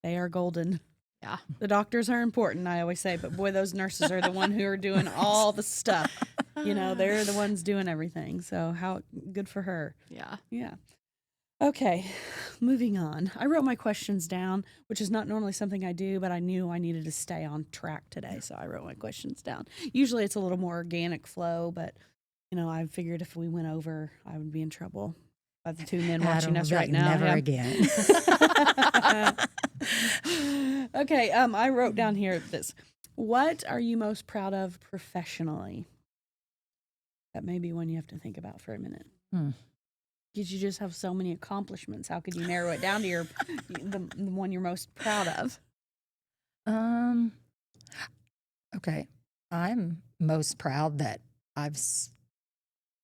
they are golden. Yeah. The doctors are important, I always say, but boy, those nurses are the one who are doing all the stuff. They're the ones doing everything. So how good for her. Yeah. Yeah. Okay, moving on. I wrote my questions down, which is not normally something I do, but I knew I needed to stay on track today, so I wrote my questions down. Usually it's a little more organic flow, but I figured if we went over, I would be in trouble by the two men watching Adam, us right like, now. never Yeah. again. Okay, I wrote down here this. What are you most proud of professionally? That may be one you have to think about for a minute. Because you just have so many accomplishments. How could you narrow it down to the one you're most proud of? Okay. I'm most proud that I've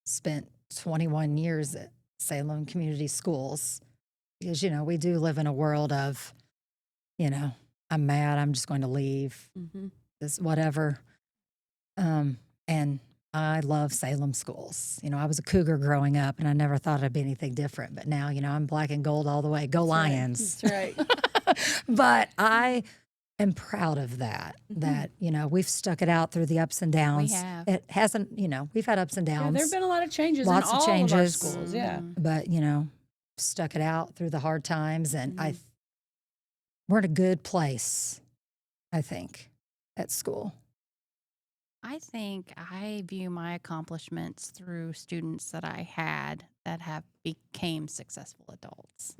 spent 21 years at Salem Community Schools because, we do live in a world of, I'm mad, I'm just going to leave, this whatever. And I love Salem schools. I was a cougar growing up and I never thought I'd be anything different. But now, I'm black and gold all the way. Go Lions. That's right. But I am proud of that, that, we've stuck it out through the ups and downs. We have. It hasn't, we've had ups and Yeah, downs. there have been a lot of changes Lots in of all of our changes. schools. Yeah. But, stuck it out through the hard times. And we're in a good place, I think, at school. I think I view my accomplishments through students that I had that have became successful adults.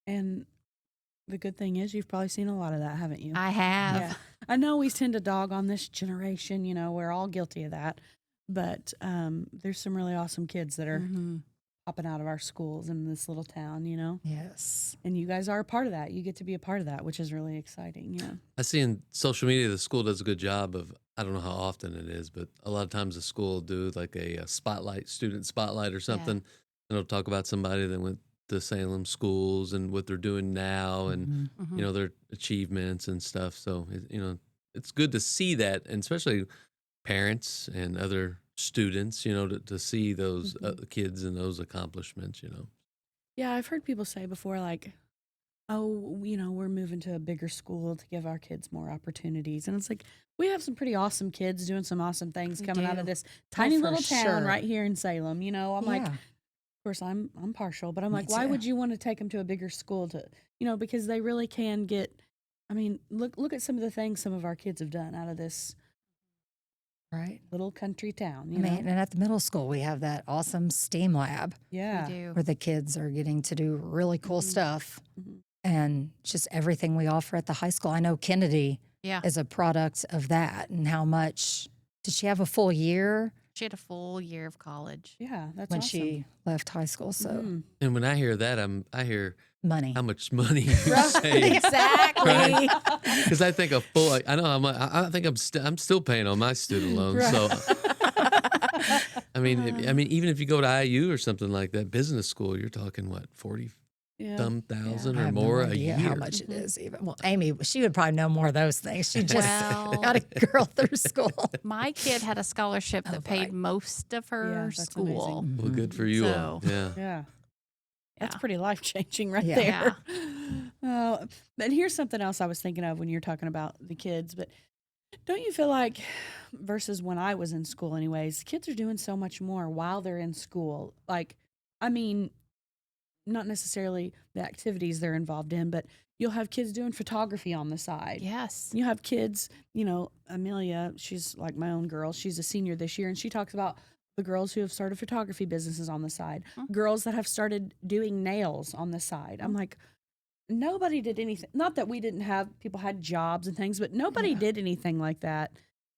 And the good thing is you've probably seen a lot of that, haven't you? I have. Yeah. I know we tend to dog on this generation, we're all guilty of that. But there's some really awesome kids that are popping out of our schools in this little town, Yes. And you guys are a part of that. You get to be a part of that, which is really exciting. Yeah. I see in social media the school does a good job of, I don't know how often it is, but a lot of times the school will do like a student spotlight or something. And it'll talk about somebody that went to Salem schools and what they're doing now and, their achievements and stuff. So, it's good to see that, and especially parents and other students, to see those kids and those accomplishments, Yeah, I've heard people say before, like, oh, we're moving to a bigger school to give our kids more opportunities. And it's like, we have some pretty awesome kids doing some awesome things coming out of this tiny for little town sure. right here in Salem. I'm like, Yeah. of course, I'm partial, but I'm Me like, why too. would you want to take them to a bigger school to, because they really can get, look at some of the things some of our kids have done out of this Right. little country town, And at the middle school, we have that awesome STEAM lab Yeah. We do. where the kids are getting to do really cool stuff. And just everything we offer at the high school. I know Kennedy Yeah. is a product of that, and how much did she have a full year She had a full year of college. Yeah, that's when awesome. she left high school? So Mhm. And when I hear that, I hear money. how much money you save. Exactly. Because I think I know I think I'm still paying on my student loans. So even if you go to IU or something like that, business school, you're talking what, 40 Yeah. some thousand I or have more no a idea year. how much it is even. Well, Amy, she would probably know more of those things. She just Well- got a girl through school. My kid had a scholarship that paid right. most of her Yeah, that's school. amazing. Well, good for you all. So- Yeah. Yeah. That's Yeah. pretty life changing right Yeah. there. But here's something else I was thinking of when you're talking about the kids. But don't you feel like, versus when I was in school, anyways, kids are doing so much more while they're in school? Like, not necessarily the activities they're involved in, but you'll have kids doing photography on the side. Yes. You have kids, Amelia, she's like my own girl. She's a senior this year, and she talks about the girls who have started photography businesses on the side, girls that have started doing nails on the side. I'm like, nobody did anything. Not that we didn't have, people had jobs and things, but nobody did anything like that.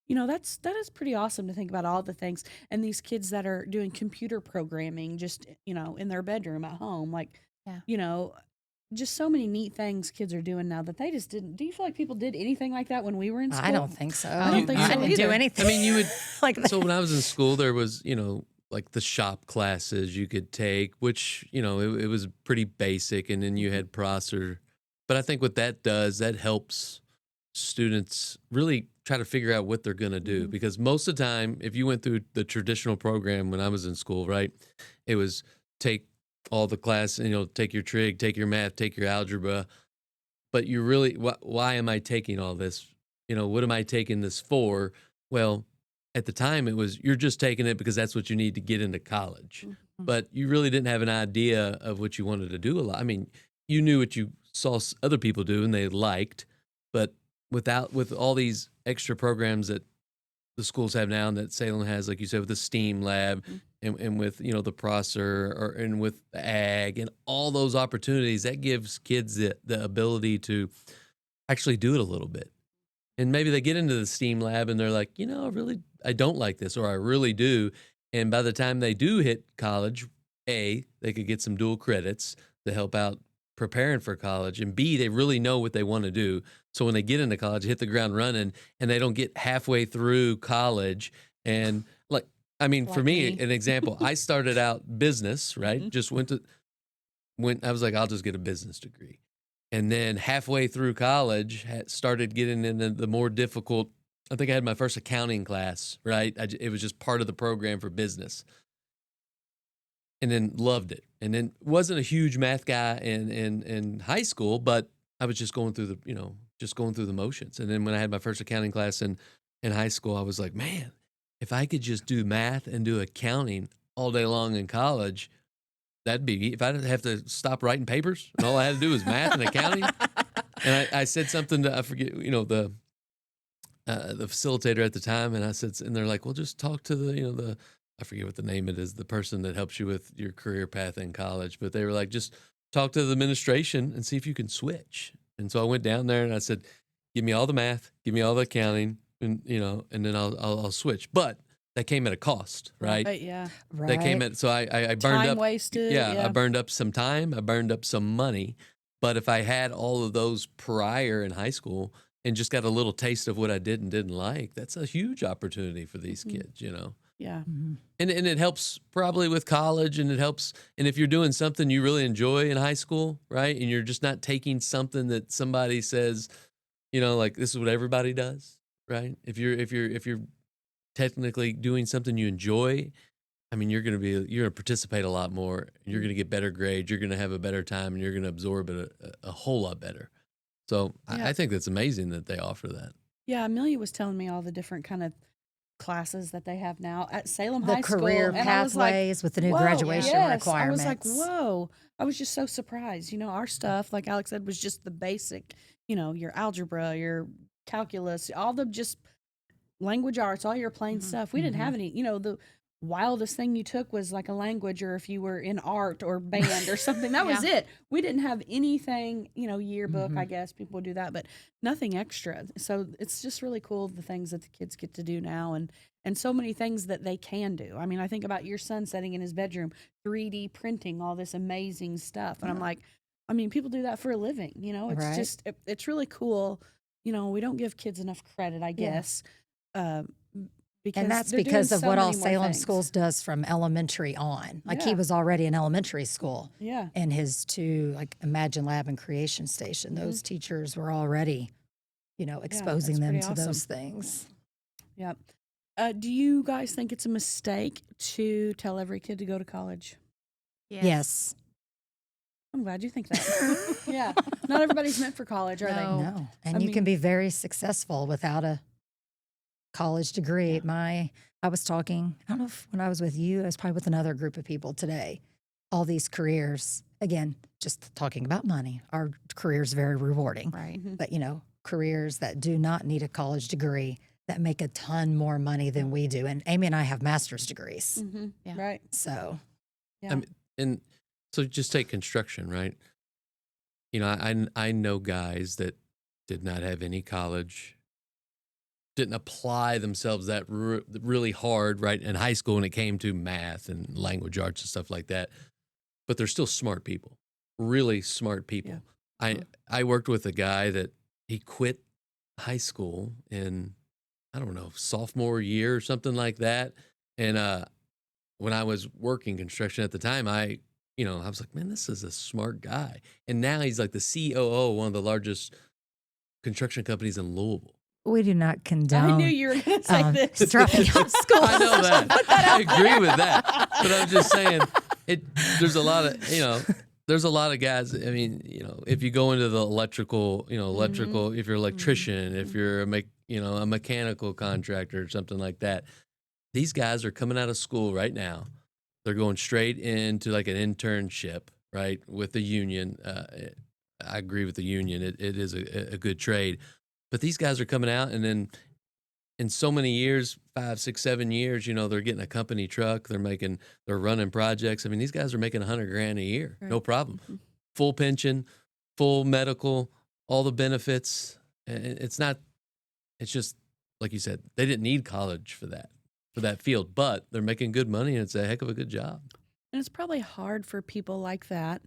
That is pretty awesome to think about all the things. And these kids that are doing computer programming just, in their bedroom at home, like, just so many neat things kids are doing now that they just didn't. Do you feel like people did anything like that when we were in school? I don't think so. I don't think so didn't do either. anything. I mean, you would like that. So when I was in school, there was, like the shop classes you could take, which, it was pretty basic. And then you had Prosser. But I think what that does, that helps students really try to figure out what they're going to do. Because most of the time, if you went through the traditional program when I was in school, right, it was take all the class, take your trig, take your math, take your algebra. But you really, why am I taking all this? What am I taking this for? Well, at the time it was, you're just taking it because that's what you need to get into college. But you really didn't have an idea of what you wanted to do a lot. I mean, you knew what you saw other people do and they liked, but with all these extra programs that the schools have now and that Salem has, like you said, with the STEAM lab and with, the Prosser and with the ag and all those opportunities, that gives kids the ability to actually do it a little bit. And maybe they get into the STEAM lab and they're like, I don't like this, or I really do. And by the time they do hit college, A, they could get some dual credits to help out preparing for college, and B, they really know what they want to do. So when they get into college, hit the ground running, and they don't get halfway through college. And for Like me, me. an example, I started out business, right? Just I was like, I'll just get a business degree. And then halfway through college, started getting into the more difficult. I think I had my first accounting class, right? It was just part of the program for business. And then loved it. And then wasn't a huge math guy in high school, but I was just going through the motions. And then when I had my first accounting class in high school, I was like, man, if I could just do math and do accounting all day long in college, if I didn't have to stop writing papers and all I had to do was math and accounting. And I said something to, I forget, the facilitator at the time. And I said, and they're like, well, just talk to the I forget what the name it is, the person that helps you with your career path in college. But they were like, just talk to the administration and see if you can switch. And so I went down there and I said, give me all the math, give me all the accounting, and and then I'll switch. But that came at a cost, right? Right, yeah. That came Right. at, so I burned Time up. wasted. Yeah, I burned up some time. I burned up some money. But if I had all of those prior in high school and just got a little taste of what I did and didn't like, that's a huge opportunity for these kids, Yeah. Mhm. And it helps probably with college, and it helps. And if you're doing something you really enjoy in high school, right, and you're just not taking something that somebody says, like this is what everybody does, right? If you're technically doing something you enjoy, you're gonna participate a lot more. You're gonna get better grades. You're gonna have a better time, and you're gonna absorb it a whole lot better. So Yeah. I think that's amazing that they offer that. Yeah, Amelia was telling me all the different kind of classes that they have now at Salem The High School. career And I was like, pathways with the new whoa, graduation yes. I requirements. was like, whoa. I was just so surprised. Our stuff, like Alex said, was just the basic, your algebra, your calculus, all the just language arts, all your plain stuff. We didn't have any, the wildest thing you took was like a language, or if you were in art or band or something, that was it. We didn't have anything, yearbook, I guess people would do that, but nothing extra. So it's just really cool, the things that the kids get to do now, and so many things that they can do. I think about your son sitting in his bedroom, 3D printing all this amazing stuff. And I'm like, people do that for a living, it's Right. just, it's really cool. We don't give kids enough credit, I guess. Because And that's they're doing because of so what all many more Salem things. Schools does from elementary on. Like he Yeah. was already in elementary school Yeah. in his two, like Imagine Lab and Creation Station. Those teachers were already, exposing that's them pretty to those awesome. things. Yeah. Do you guys think it's a mistake to tell every kid to go to college? Yes. I'm glad you think that. Yeah. Not everybody's meant for college, are No. they? No. And I you can mean- be very successful without a college degree. I was talking, I don't know if when I was with you, I was probably with another group of people today. All these careers, again, just talking about money. Our career is very rewarding. Right. But, careers that do not need a college degree that make a ton more money than we do. And Amy and I have master's degrees. Mm-hmm. Yeah. Right. So, Yeah. And so just take construction, right? I know guys that did not have any college, didn't apply themselves that really hard, right, in high school when it came to math and language arts and stuff like that. But they're still smart people, really smart people. Yeah. I worked with a guy that he quit high school in, I don't know, sophomore year or something like that. And when I was working construction at the time, I was like, man, this is a smart guy. And now he's like the COO of one of the largest construction companies in Louisville. we do not condone. I knew you were going to say this. dropping out of school. I know that. I agree with that. But I'm just saying, there's a lot of, there's a lot of guys. If you go into the electrical, if you're an electrician, if you're a mechanical contractor or something like that, these guys are coming out of school right now. They're going straight into like an internship, right, with the union. I agree with the union. It is a good trade. But these guys are coming out, and then in so many years, 5, 6, 7 years, they're getting a company truck, they're running projects. I mean, these guys are making $100,000 a year, no Right. problem. Mhm. Full pension, full medical, all the benefits. And it's just like you said, they didn't need college for that field, but they're making good money and it's a heck of a good job. And it's probably hard for people like that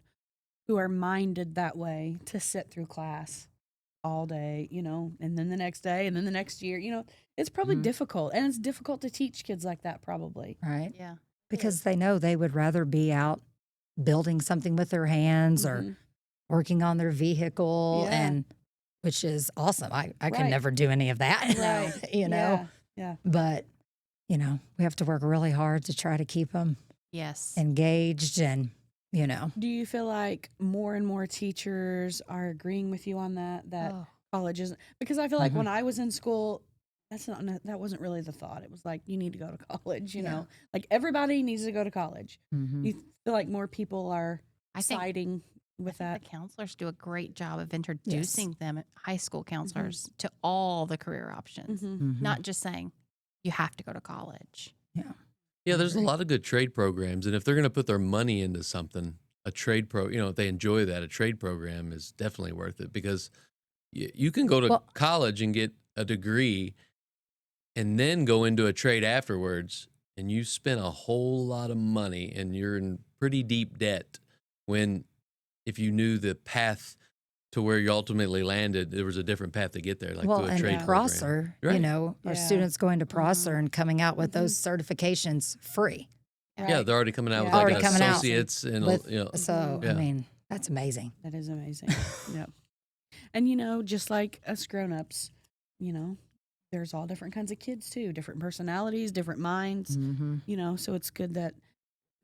who are minded that way to sit through class all day, and then the next day and then the next year. It's probably Mhm. difficult. And it's difficult to teach kids like that, probably. Right. Yeah. Because they know they would rather be out building something with their hands or Mhm. working on their vehicle, Yeah. and which is awesome. I could Right. never do any of that. Right. you know, Yeah. but we have to work really hard to try to keep them Yes. engaged and Do you feel like more and more teachers are agreeing with you on that Oh. college isn't, because I feel like Mhm. when I was in school, that wasn't really the thought. It was like, you need to go to college, Yeah. like everybody needs to go to college. Mhm. You feel like more people are I think siding with that? the counselors do a great job of introducing them, high school counselors, to all the career options, Mhm. Mhm. not just saying you have to go to college. Yeah. Yeah, I there's a agree. lot of good trade programs, and if they're going to put their money into something, if they enjoy that, a trade program is definitely worth it because you can go to Well- college and get a degree and then go into a trade afterwards, and you spend a whole lot of money and you're in pretty deep debt when if you knew the path to where you ultimately landed, there was a different path to get there, like Well, through a and trade program. Prosser, Right. our Yeah. students going to Prosser Mhm. and coming out with those certifications free. Yeah, Right. they're already coming out with Yeah. like Already an coming out associates and with- you know, So, Yeah. I mean, that's amazing. That is amazing. Yep. And just like us grown-ups, there's all different kinds of kids too, different personalities, different minds, Mm-hmm. so it's good that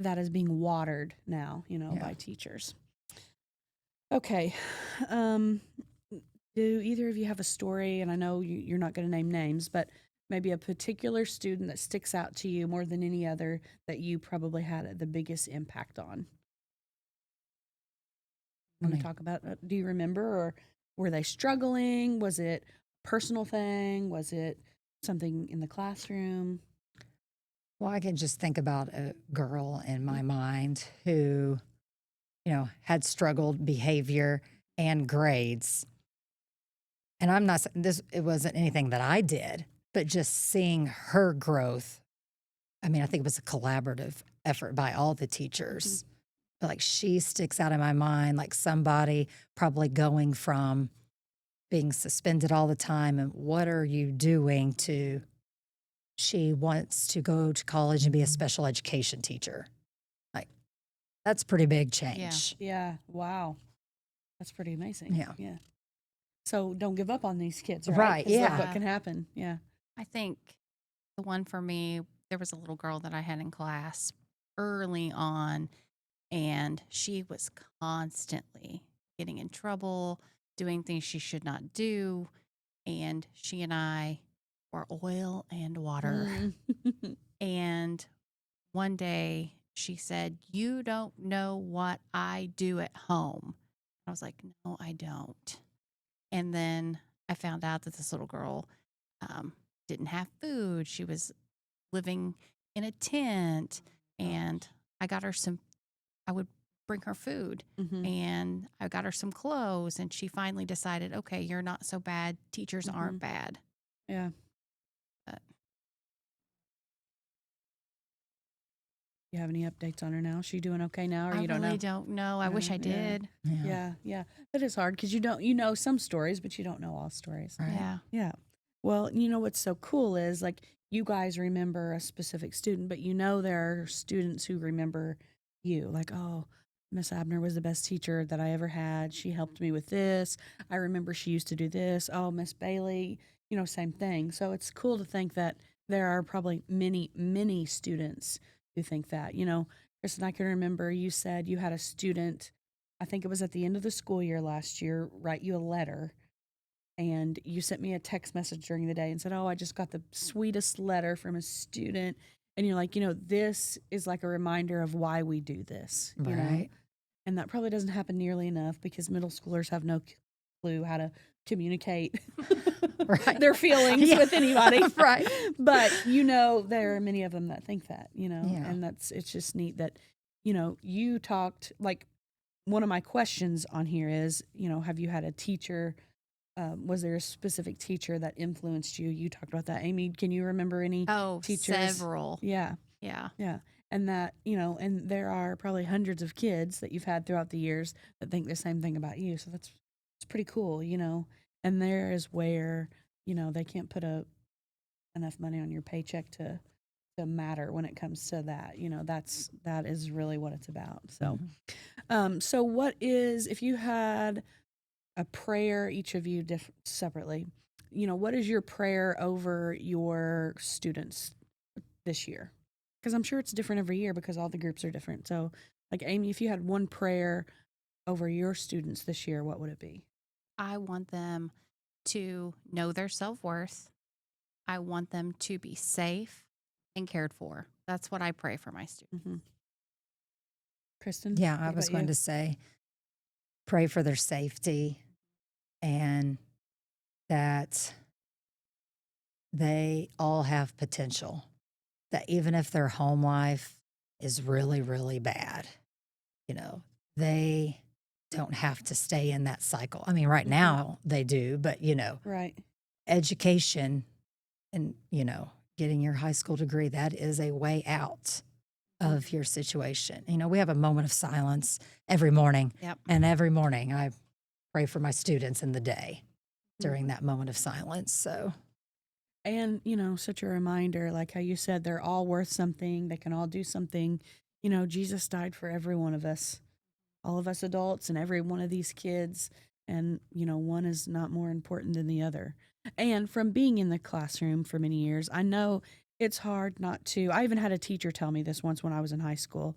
that is being watered now, Yeah. by teachers. Okay. Um, do either of you have a story? And I know you're not going to name names, but maybe a particular student that sticks out to you more than any other that you probably had the biggest impact on. Want to mean- talk about? Do you remember, or were they struggling? Was it a personal thing? Was it something in the classroom? Well, I can just think about a girl in my mind who, had struggled behavior and grades. And I'm not saying it wasn't anything that I did, but just seeing her growth. I mean, I think it was a collaborative effort by all the teachers. But like she sticks out in my mind, like somebody probably going from being suspended all the time and what are you doing to she wants to go to college and be a special education teacher. Like that's pretty big change. Yeah. Wow. That's pretty amazing. Yeah. Yeah. So don't give up on these kids, right? Right, 'Cause look yeah. what can happen. Yeah. I think the one for me, there was a little girl that I had in class early on, and she was constantly getting in trouble, doing things she should not do. And she and I were oil and water. Mm. And one day she said, "You don't know what I do at home." I was like, "No, I don't." And then I found out that this little girl didn't have food. She was living in a tent, and I got her I would bring her food, Mhm. and I got her some clothes, and she finally decided, okay, you're not so bad. Teachers aren't bad. Yeah. But You have any updates on her now? Is she doing okay now, or I you don't really know? don't know. I wish I Yeah. did. Yeah. Yeah. That is hard because you know some stories, but you don't know all stories. Right. Yeah. Yeah. Well, what's so cool is like you guys remember a specific student, but there are students who remember you. Like, oh, Miss Abner was the best teacher that I ever had. She helped me with this. I remember she used to do this. Oh, Miss Bailey, same thing. So it's cool to think that there are probably many, many students who think that. Kristen, I can remember you said you had a student, I think it was at the end of the school year last year, write you a letter, and you sent me a text message during the day and said, "Oh, I just got the sweetest letter from a student." And you're like, this is like a reminder of why we do this, Right. And that probably doesn't happen nearly enough because middle schoolers have no clue how to communicate. Right. their feelings Yeah. with anybody. Right. But, there are many of them that think that, Yeah. and it's just neat that, you talked, like, one of my questions on here is, have you had a teacher, was there a specific teacher that influenced you? You talked about that. Amy, can you remember any Oh, teachers? several. Yeah. Yeah. Yeah. And that, and there are probably hundreds of kids that you've had throughout the years that think the same thing about you. So it's pretty cool, And there is where, they can't put enough money on your paycheck to matter when it comes to that. That is really what it's about. So so what is, if you had a prayer, each of you separately, what is your prayer over your students this year? Because I'm sure it's different every year because all the groups are different. So, like, Amy, if you had one prayer over your students this year, what would it be? I want them to know their self-worth. I want them to be safe and cared for. That's what I pray for my students. Mm-hmm. Kristen? Yeah, I what was about going you? to say, pray for their safety and that they all have potential. That even if their home life is really, really bad, they don't have to stay in that cycle. I mean, right now they do, but, Right. education and, getting your high school degree, that is a way out of your situation. We have a moment of silence every morning. Yep. And every morning I pray for my students in the day during that moment of silence. So, And, such a reminder, like how you said, they're all worth something. They can all do something. Jesus died for every one of us, all of us adults and every one of these kids. And, one is not more important than the other. And from being in the classroom for many years, I know it's hard not to. I even had a teacher tell me this once when I was in high school.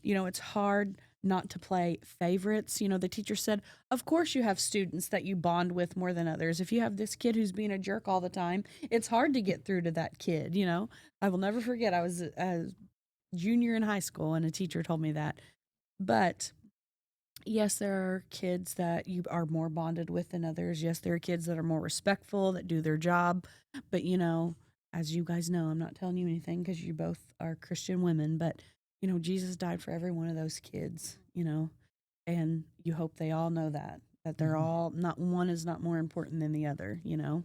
It's hard not to play favorites. The teacher said, of course you have students that you bond with more than others. If you have this kid who's being a jerk all the time, it's hard to get through to that kid. I will never forget, I was a junior in high school and a teacher told me that. But yes, there are kids that you are more bonded with than others. Yes, there are kids that are more respectful, that do their job. But, as you guys know, I'm not telling you anything because you both are Christian women, but, Jesus died for every one of those kids, and you hope they all know that they're all, not one is not more important than the other, and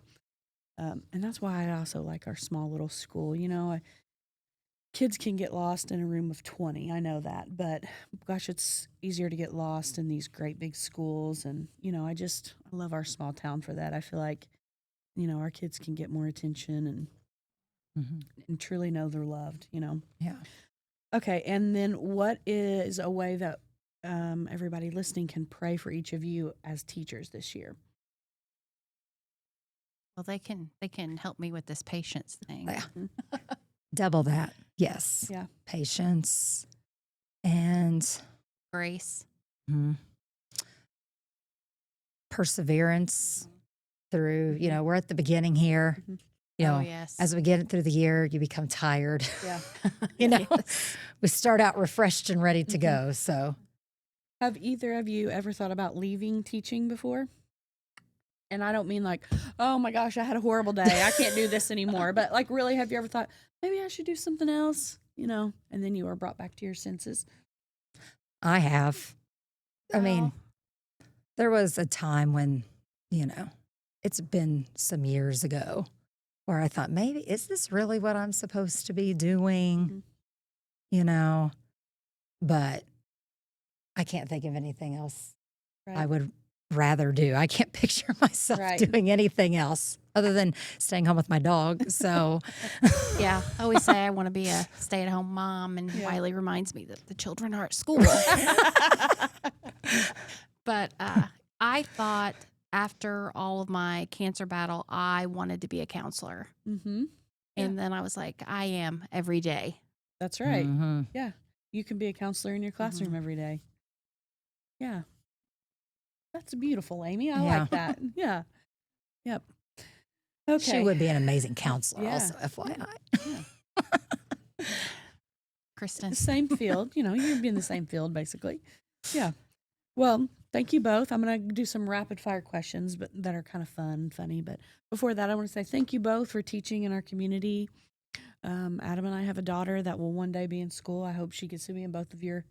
that's why I also like our small little school. Kids can get lost in a room of 20. I know that, but gosh, it's easier to get lost in these great big schools. And, I love our small town for that. I feel like, our kids can get more attention and truly know they're loved, Yeah. Okay. And then what is a way that everybody listening can pray for each of you as teachers this year? Well, they can help me with this patience thing. Yeah. Double that. Yes. Yeah. Patience and Grace. perseverance through, we're at the beginning here. Oh, yes. As we get through the year, you become tired. Yeah. Yes. We start out refreshed and ready to go. So, Have either of you ever thought about leaving teaching before? And I don't mean like, oh my gosh, I had a horrible day. I can't do this anymore. But like, really, have you ever thought, maybe I should do something else, and then you were brought back to your senses? I have. I mean, Well, there was a time when, it's been some years ago where I thought, maybe, is this really what I'm supposed to be doing? But I can't think of anything else Right. I would rather do. I can't picture myself Right. doing anything else other than staying home with my dog. So, yeah, I always say I want to be a stay-at-home mom, and Yeah. Wiley reminds me that the children are at school. But I thought after all of my cancer battle, I wanted to be a counselor. Mm-hmm. And then I was like, I am every day. That's right. mhm. Yeah. You can be a counselor in your classroom every day. Yeah. That's beautiful, Amy. I Yeah. like that. Yeah. Yep. Okay. She would be an amazing counselor, Yeah. also, FYI. Kristen. The same field, you'd be in the same field basically. Yeah. Well, thank you both. I'm going to do some rapid fire questions, but that are kind of fun and funny. But before that, I want to say thank you both for teaching in our community. Adam and I have a daughter that will one day be in school. I hope she gets to be in both of your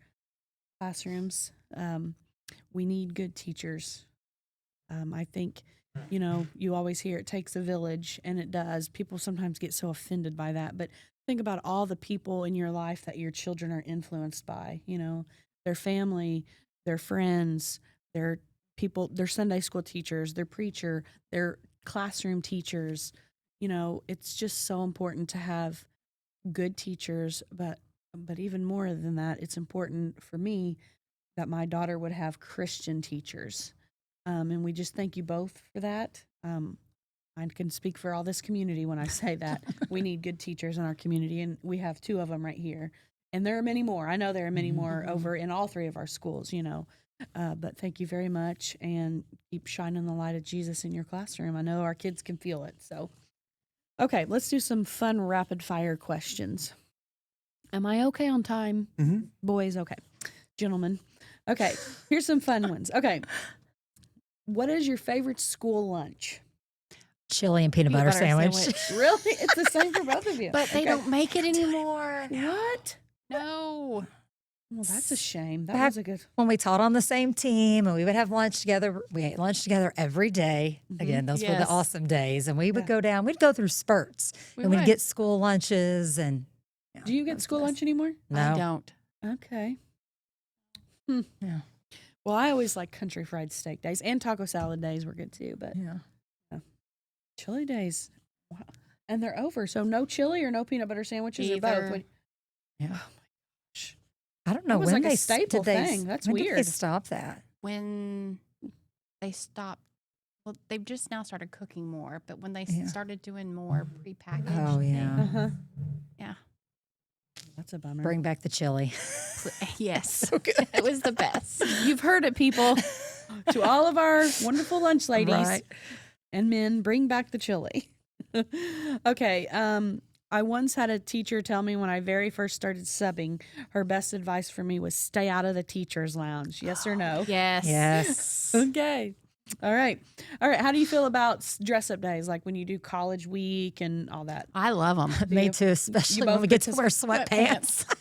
classrooms. We need good teachers. I think, you always hear it takes a village, and it does. People sometimes get so offended by that, but think about all the people in your life that your children are influenced by, their family, their friends, their people, their Sunday school teachers, their preacher, their classroom teachers. It's just so important to have good teachers, but even more than that, it's important for me that my daughter would have Christian teachers. And we just thank you both for that. I can speak for all this community when I say that. We need good teachers in our community, and we have 2 of them right here. And there are many more. I know there are many more over in all 3 of our schools, But thank you very much, and keep shining the light of Jesus in your classroom. I know our kids can feel it. So, okay, let's do some fun rapid-fire questions. Am I okay on time? Mm-hmm. Boys, okay. Gentlemen. Okay, here's some fun ones. Okay. What is your favorite school lunch? Chili and peanut butter sandwich. Really? It's the same for both of you. But they Okay. don't make it anymore. What? No. Well, that's a shame. That Back was a good. when we taught on the same team and we would have lunch together, we ate lunch together every day. Again, those were the Yes. awesome days. And we would go down, we'd go through spurts and we'd would. get school lunches. And Do you get school lunch anymore? No. I don't. Okay. Yeah. Well, I always like country fried steak days, and taco salad days were good too. But Yeah. chili days, wow. And they're over. So no chili or no peanut butter sandwiches or Either. both. Yeah. Gosh. I don't know was when like a they staple did they, thing. That's when did they weird. stop that? When they stopped, well, they've just now started cooking more, but when they Yeah. started doing more prepackaged, Oh, yeah. Uh-huh. yeah. That's a bummer. Bring back the chili. Yes. It was the best. You've heard it, people. To all of our wonderful lunch ladies Right. and men, bring back the chili. Okay. I once had a teacher tell me when I very first started subbing, her best advice for me was stay out of the teacher's lounge. Yes or no? Yes. Yes. Okay. All right. How do you feel about dress up days, like when you do college week and all that? I love them. Me you- too, especially when both we get to wear participate- sweatpants.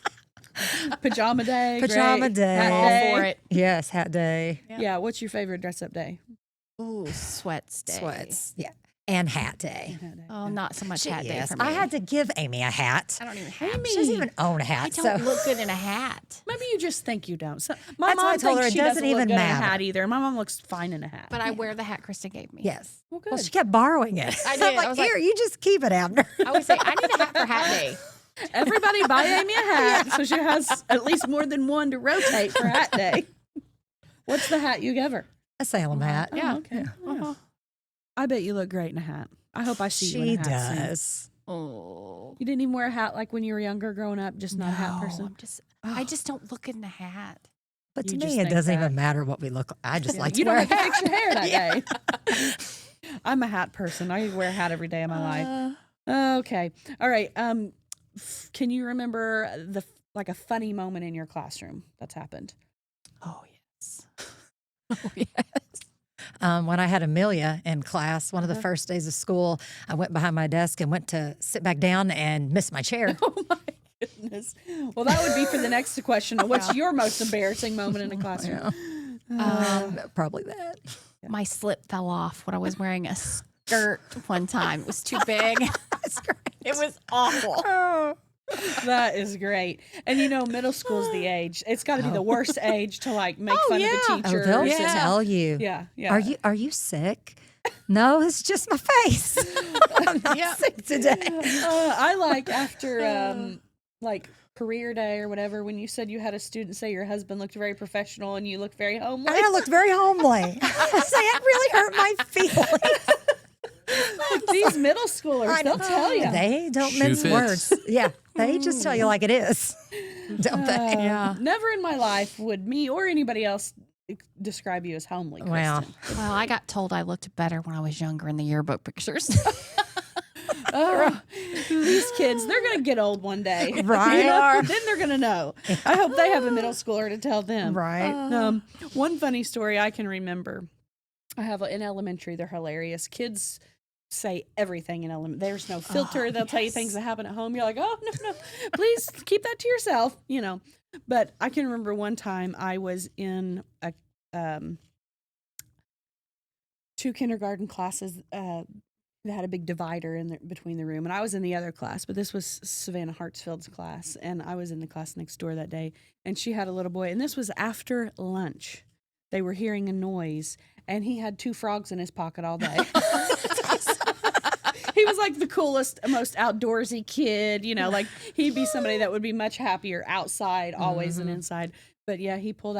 Pajama day. Pajama great. day. Hat I'm all day. for it. Yes, hat day. Yep. Yeah. What's your favorite dress up day? Ooh, sweats day. Sweats. Yeah. And hat day. Hat day. Oh, not so much hat day Yes, for me. I had to give Amy a hat. I don't even have. She doesn't even own a I hat. don't So look good in a hat. Maybe you just think you don't. So, my That's why I mom told her thinks it she doesn't doesn't look even good in a matter. hat either. My mom looks fine in a hat. But I wear the hat Kristen gave me. yes. Well, good. Well, she kept borrowing it. I I'm did. like, I was like- here, you just keep it, Abner. I would say, I need a hat for hat day. Everybody buy Amy a hat so she has at least more than one to rotate for hat day. What's the hat you give her? A Salem hat. Oh, Yeah. okay. Uh-huh. I bet you look great in a hat. I hope I see you She in a hat soon. does. Oh. You didn't even wear a hat like when you were younger growing up, just not a hat person? I just don't look in the hat. But to You just me, it think doesn't that. even matter what we look like. I just like to You don't wear have a to hat. fix your hair that day. I'm a hat person. I wear a hat every day of my life. Okay. All right. Can you remember a funny moment in your classroom that's happened? Oh, yes. Oh, yes. When I had Amelia in class, one of the first days of school, I went behind my desk and went to sit back down and missed my chair. Oh my goodness. Well, that would be for the next question. What's your most embarrassing moment in a classroom? Probably that. My slip fell off when I was wearing a skirt one time. It was too big. That's great. It was awful. That is great. And middle school's the age. It's got to be the worst age to make fun yeah. of the Oh, teachers. they'll and- tell you. Yeah, yeah. Are you sick? No, it's just my face. I'm not sick today. I like after career day or whatever, when you said you had a student say your husband looked very professional and you looked very homely. I looked very homely. I say it really hurt my feelings. These middle schoolers, they'll tell you. They don't Shoe mince fits. words. Yeah, they just tell you like it is, don't they? Yeah. Never in my life would me or anybody else describe you as homely, Kristen. Wow. Well, I got told I looked better when I was younger in the yearbook pictures. Oh, these kids, they're going to get old one day. Right. Then they're going to know. I hope they have a middle schooler to tell them. Right. One funny story I can remember. I have in elementary, they're hilarious. Kids say everything in elementary. There's no filter. They'll tell you things that happen at home. You're like, oh, no, please keep that to yourself, But I can remember one time I was in a 2 kindergarten classes that had a big divider between the room, and I was in the other class, but this was Savannah Hartsfield's class, and I was in the class next door that day, and she had a little boy, and this was after lunch. They were hearing a noise, and he had 2 frogs in his pocket all day. He was like the coolest, most outdoorsy kid, like he'd be somebody that would be much happier outside always than inside. But yeah, he pulled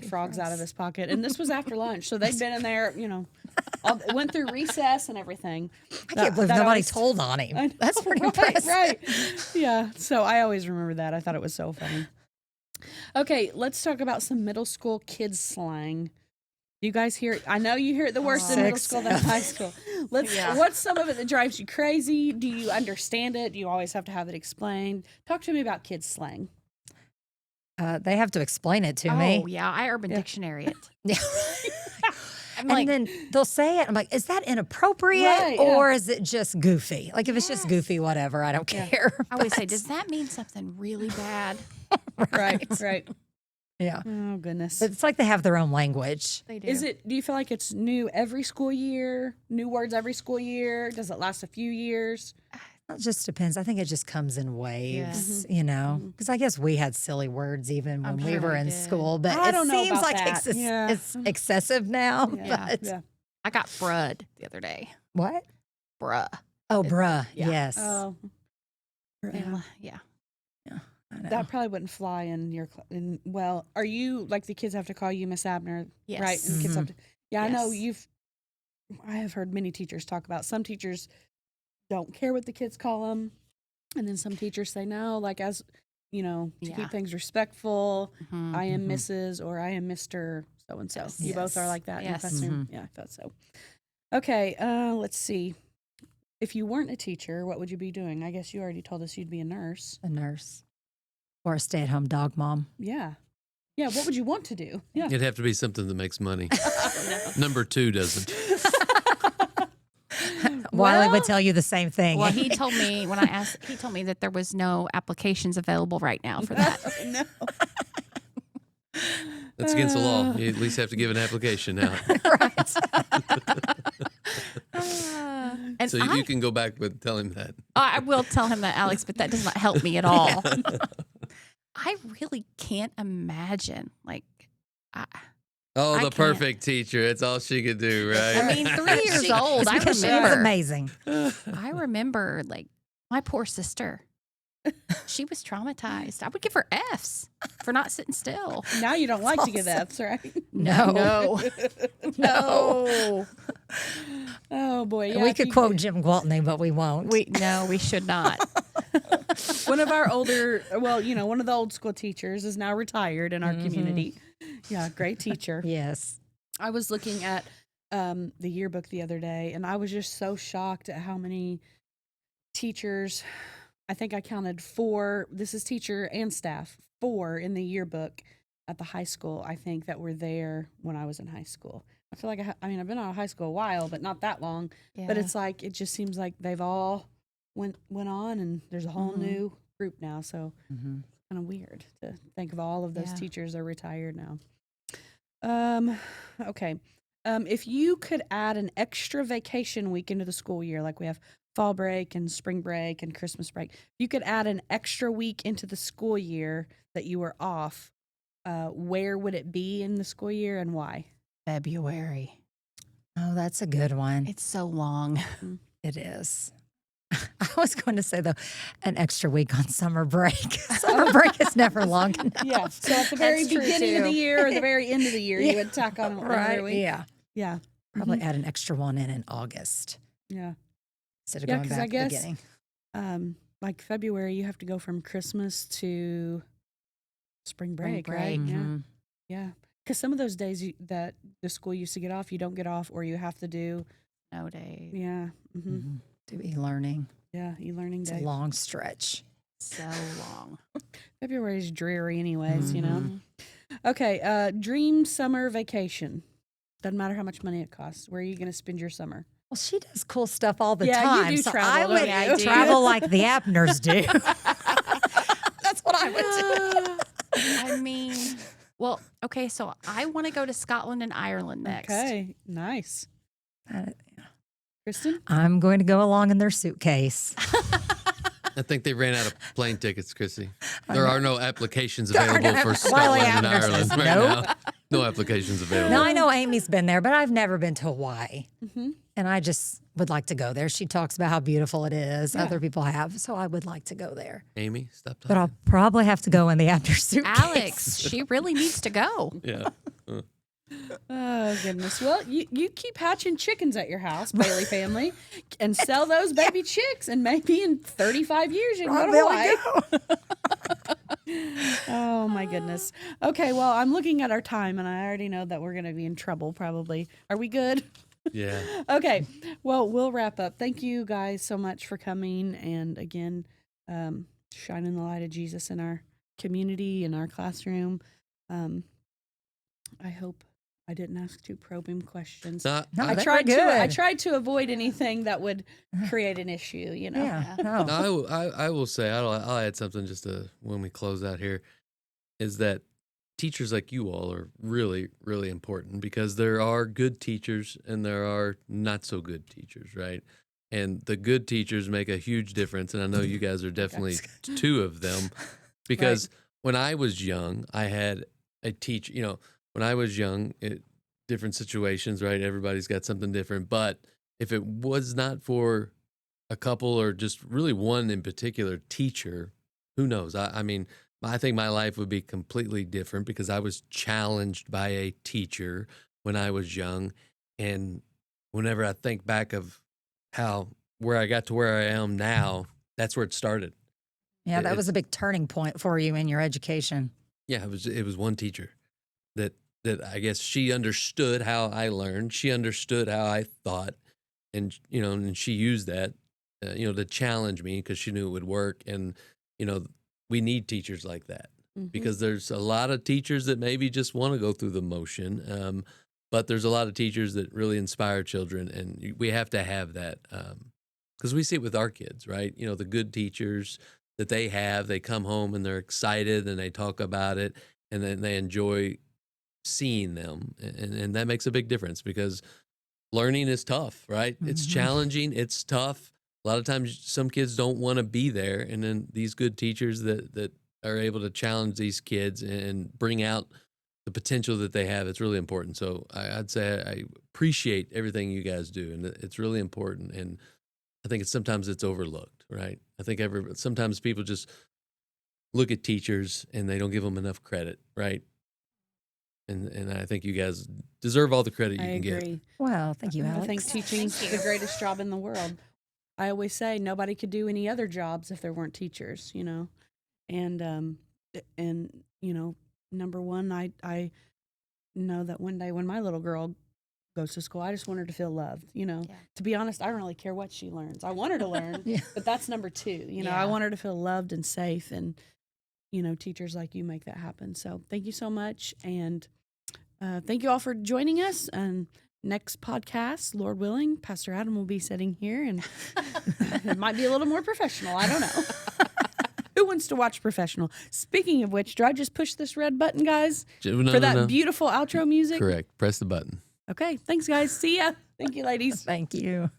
frogs out of his pocket, and this was after lunch, so they'd been in there, went through recess and everything. I can't believe nobody told on him. That's pretty impressive. Right. Yeah. So I always remember that. I thought it was so funny. Okay, let's talk about some middle school kids slang. You guys hear it? I know you hear it the worst in middle school than high school. What's some of it that drives you crazy? Do you understand it? Do you always have to have it explained? Talk to me about kids slang. They have to explain it to me. Oh, yeah. I Urban Dictionary it. Yeah. I'm And like, then they'll say it. I'm like, is that inappropriate Right, yeah. or is it just goofy? Like, if it's just goofy, whatever, I don't care. I always say, does that mean something really bad? Right. Yeah. Oh, goodness. But it's like they have their own language. They do. Do you feel like it's new every school year? New words every school year? Does it last a few years? It just depends. I think it just comes in waves, Yeah. Because I guess we had silly words even when I'm we sure were we in did. school, but I it don't know seems about like that. it's excessive now. Yeah. But I got brud the other day. what? Bruh. Oh, bruh. yeah. Yes. Oh, Yeah. I know. that probably wouldn't fly in your. Well, are you like the kids have to call you Miss Abner? Yes. Right. And the kids have to. Yeah, I know Yes. I have heard many teachers talk about. Some teachers don't care what the kids call them, and then some teachers say no, like to Yeah. keep things respectful. Mhm. I am Mrs. or I am Mr. So and so. Yes. You both are Yes. like that in the Yes. classroom. Yeah, I thought so. Okay, let's see. If you weren't a teacher, what would you be doing? I guess you already told us you'd be a nurse. A nurse or a stay-at-home dog mom. Yeah. Yeah, what would you want to do? Yeah. It'd have to be something that makes money. Number 2 doesn't. Wiley would tell you the same thing. Well, he told me when I asked, he told me that there was no applications available right now for that. No. That's against the law. You at least have to give an application out. And So you can go back with tell him that. I will tell him that, Alex, but that does not help me at all. I really can't imagine. Like, Oh, I the can't. perfect teacher. It's all she could do, right? I mean, 3 years old. It's I because she was remember. amazing. I remember, like, my poor sister. She was traumatized. I would give her Fs for not sitting still. Now you don't like to give Fs, right? No. No. Oh, boy. Yeah, We if could you- quote Jim Gwaltney, but we won't. We should not. One of our older, one of the old school teachers is now retired in our community. Yeah, great teacher. Yes. I was looking at the yearbook the other day, and I was just so shocked at how many teachers. I think I counted 4. This is teacher and staff. 4 in the yearbook at the high school. I think that were there when I was in high school. I feel like I've been out of high school a while, but not that long. Yeah. But it's like it just seems like they've all went on, and there's a whole new group now. So kind of weird to think of all of those teachers are retired now. Okay. If you could add an extra vacation week into the school year, like we have fall break and spring break and Christmas break, if you could add an extra week into the school year that you were off, where would it be in the school year and why? February. Oh, that's a good one. It's so long. It is. I was going to say, though, an extra week on summer break. Summer break is never long enough. Yeah. So at the very That's true, beginning of the too. year or the very end of the year, you would tack on another week. Yeah. Yeah. Probably add an extra one in August Yeah. instead of Yeah, going 'cause back I to the guess- beginning. Like February, you have to go from Christmas to spring break, right? break. Yeah. Mhm. Yeah. Because some of those days that the school used to get off, you don't get off, or you have to do. No days. Yeah. Do e-learning. Yeah, e-learning It's day. a long stretch. So long. February's dreary anyways, you know. Mhm. Okay, dream summer vacation. Doesn't matter how much money it costs. Where are you going to spend your summer? Well, she does cool stuff all the Yeah, you time. do so travel, I don't would you? I do. travel like the Abners do. That's what I would do. I mean, well, okay, so I want to go to Scotland and Ireland next. Okay, nice. Uh, Kristen? I'm going to go along in their suitcase. I think they ran out of plane tickets, Chrissy. I There know. are no applications There are available no- for Wiley Scotland and Abner Ireland says right nope. now. No applications available. Now, I know Amy's been there, but I've never been to Hawaii. Mm-hmm. And I just would like to go there. She talks about how beautiful it is. Yeah. Other people have. So I would like to go there. Amy, stop But I'll talking. probably have to go in the Abner suitcase. Alex, she really needs to go. Yeah. Oh, goodness. Well, you keep hatching chickens at your house, Bailey family, and sell those baby chicks, and maybe in 35 years you can go to Hawaii. Oh, my goodness. Okay, well, I'm looking at our time, and I already know that we're going to be in trouble probably. Are we good? Yeah. Okay, well, we'll wrap up. Thank you guys so much for coming, and again, shining the light of Jesus in our community, in our classroom. I hope I didn't ask too probing questions. No, No, I, they I were tried good. to avoid anything that would create an issue, you know. Yeah. Yeah. No. I will say, I'll add something just to, when we close out here, is that teachers like you all are really, really important, because there are good teachers and there are not so good teachers, right? And the good teachers make a huge difference. And I know you guys are definitely two of them, because when I was young, I had a teacher, when I was young, different situations, right? Everybody's got something different. But if it was not for a couple or just really one in particular teacher, who knows? I mean, I think my life would be completely different, because I was challenged by a teacher when I was young. And whenever I think back of where I got to where I am now, that's where it started. Yeah, that was a big turning point for you in your education. Yeah, it was one teacher that I guess she understood how I learned. She understood how I thought, and and she used that, to challenge me, because she knew it would work. And we need teachers like that, Mhm. because there's a lot of teachers that maybe just want to go through the motion, but there's a lot of teachers that really inspire children, and we have to have that, because we see it with our kids, right? The good teachers that they come home and they're excited and they talk about it, and then they enjoy seeing them, and that makes a big difference, because learning is tough, right? It's Mhm. challenging, it's tough. A lot of times some kids don't want to be there, and then these good teachers that are able to challenge these kids and bring out the potential that they have, it's really important. So I'd say I appreciate everything you guys do, and it's really important. And I think sometimes it's overlooked, right? I think sometimes people just look at teachers and they don't give them enough credit, right? And I think you guys deserve all the credit you I can get. agree. Well, thank you, I Alex. think teaching's Thank the you. greatest job in the world. I always say nobody could do any other jobs if there weren't teachers, And number one, I know that one day when my little girl goes to school, I just want her to feel loved, Yeah. To be honest, I don't really care what she learns. I want her to learn, Yeah. but that's number two. I Yeah. want her to feel loved and safe, and teachers like you make that happen. So thank you so much, and thank you all for joining us. And next podcast, Lord willing, Pastor Adam will be sitting here, and it might be a little more professional. I don't know. Who wants to watch professional? Speaking of which, do I just push this red button, guys, for that beautiful outro music? Correct. Press the button. Okay, thanks, guys. See ya. Thank you, ladies. Thank you.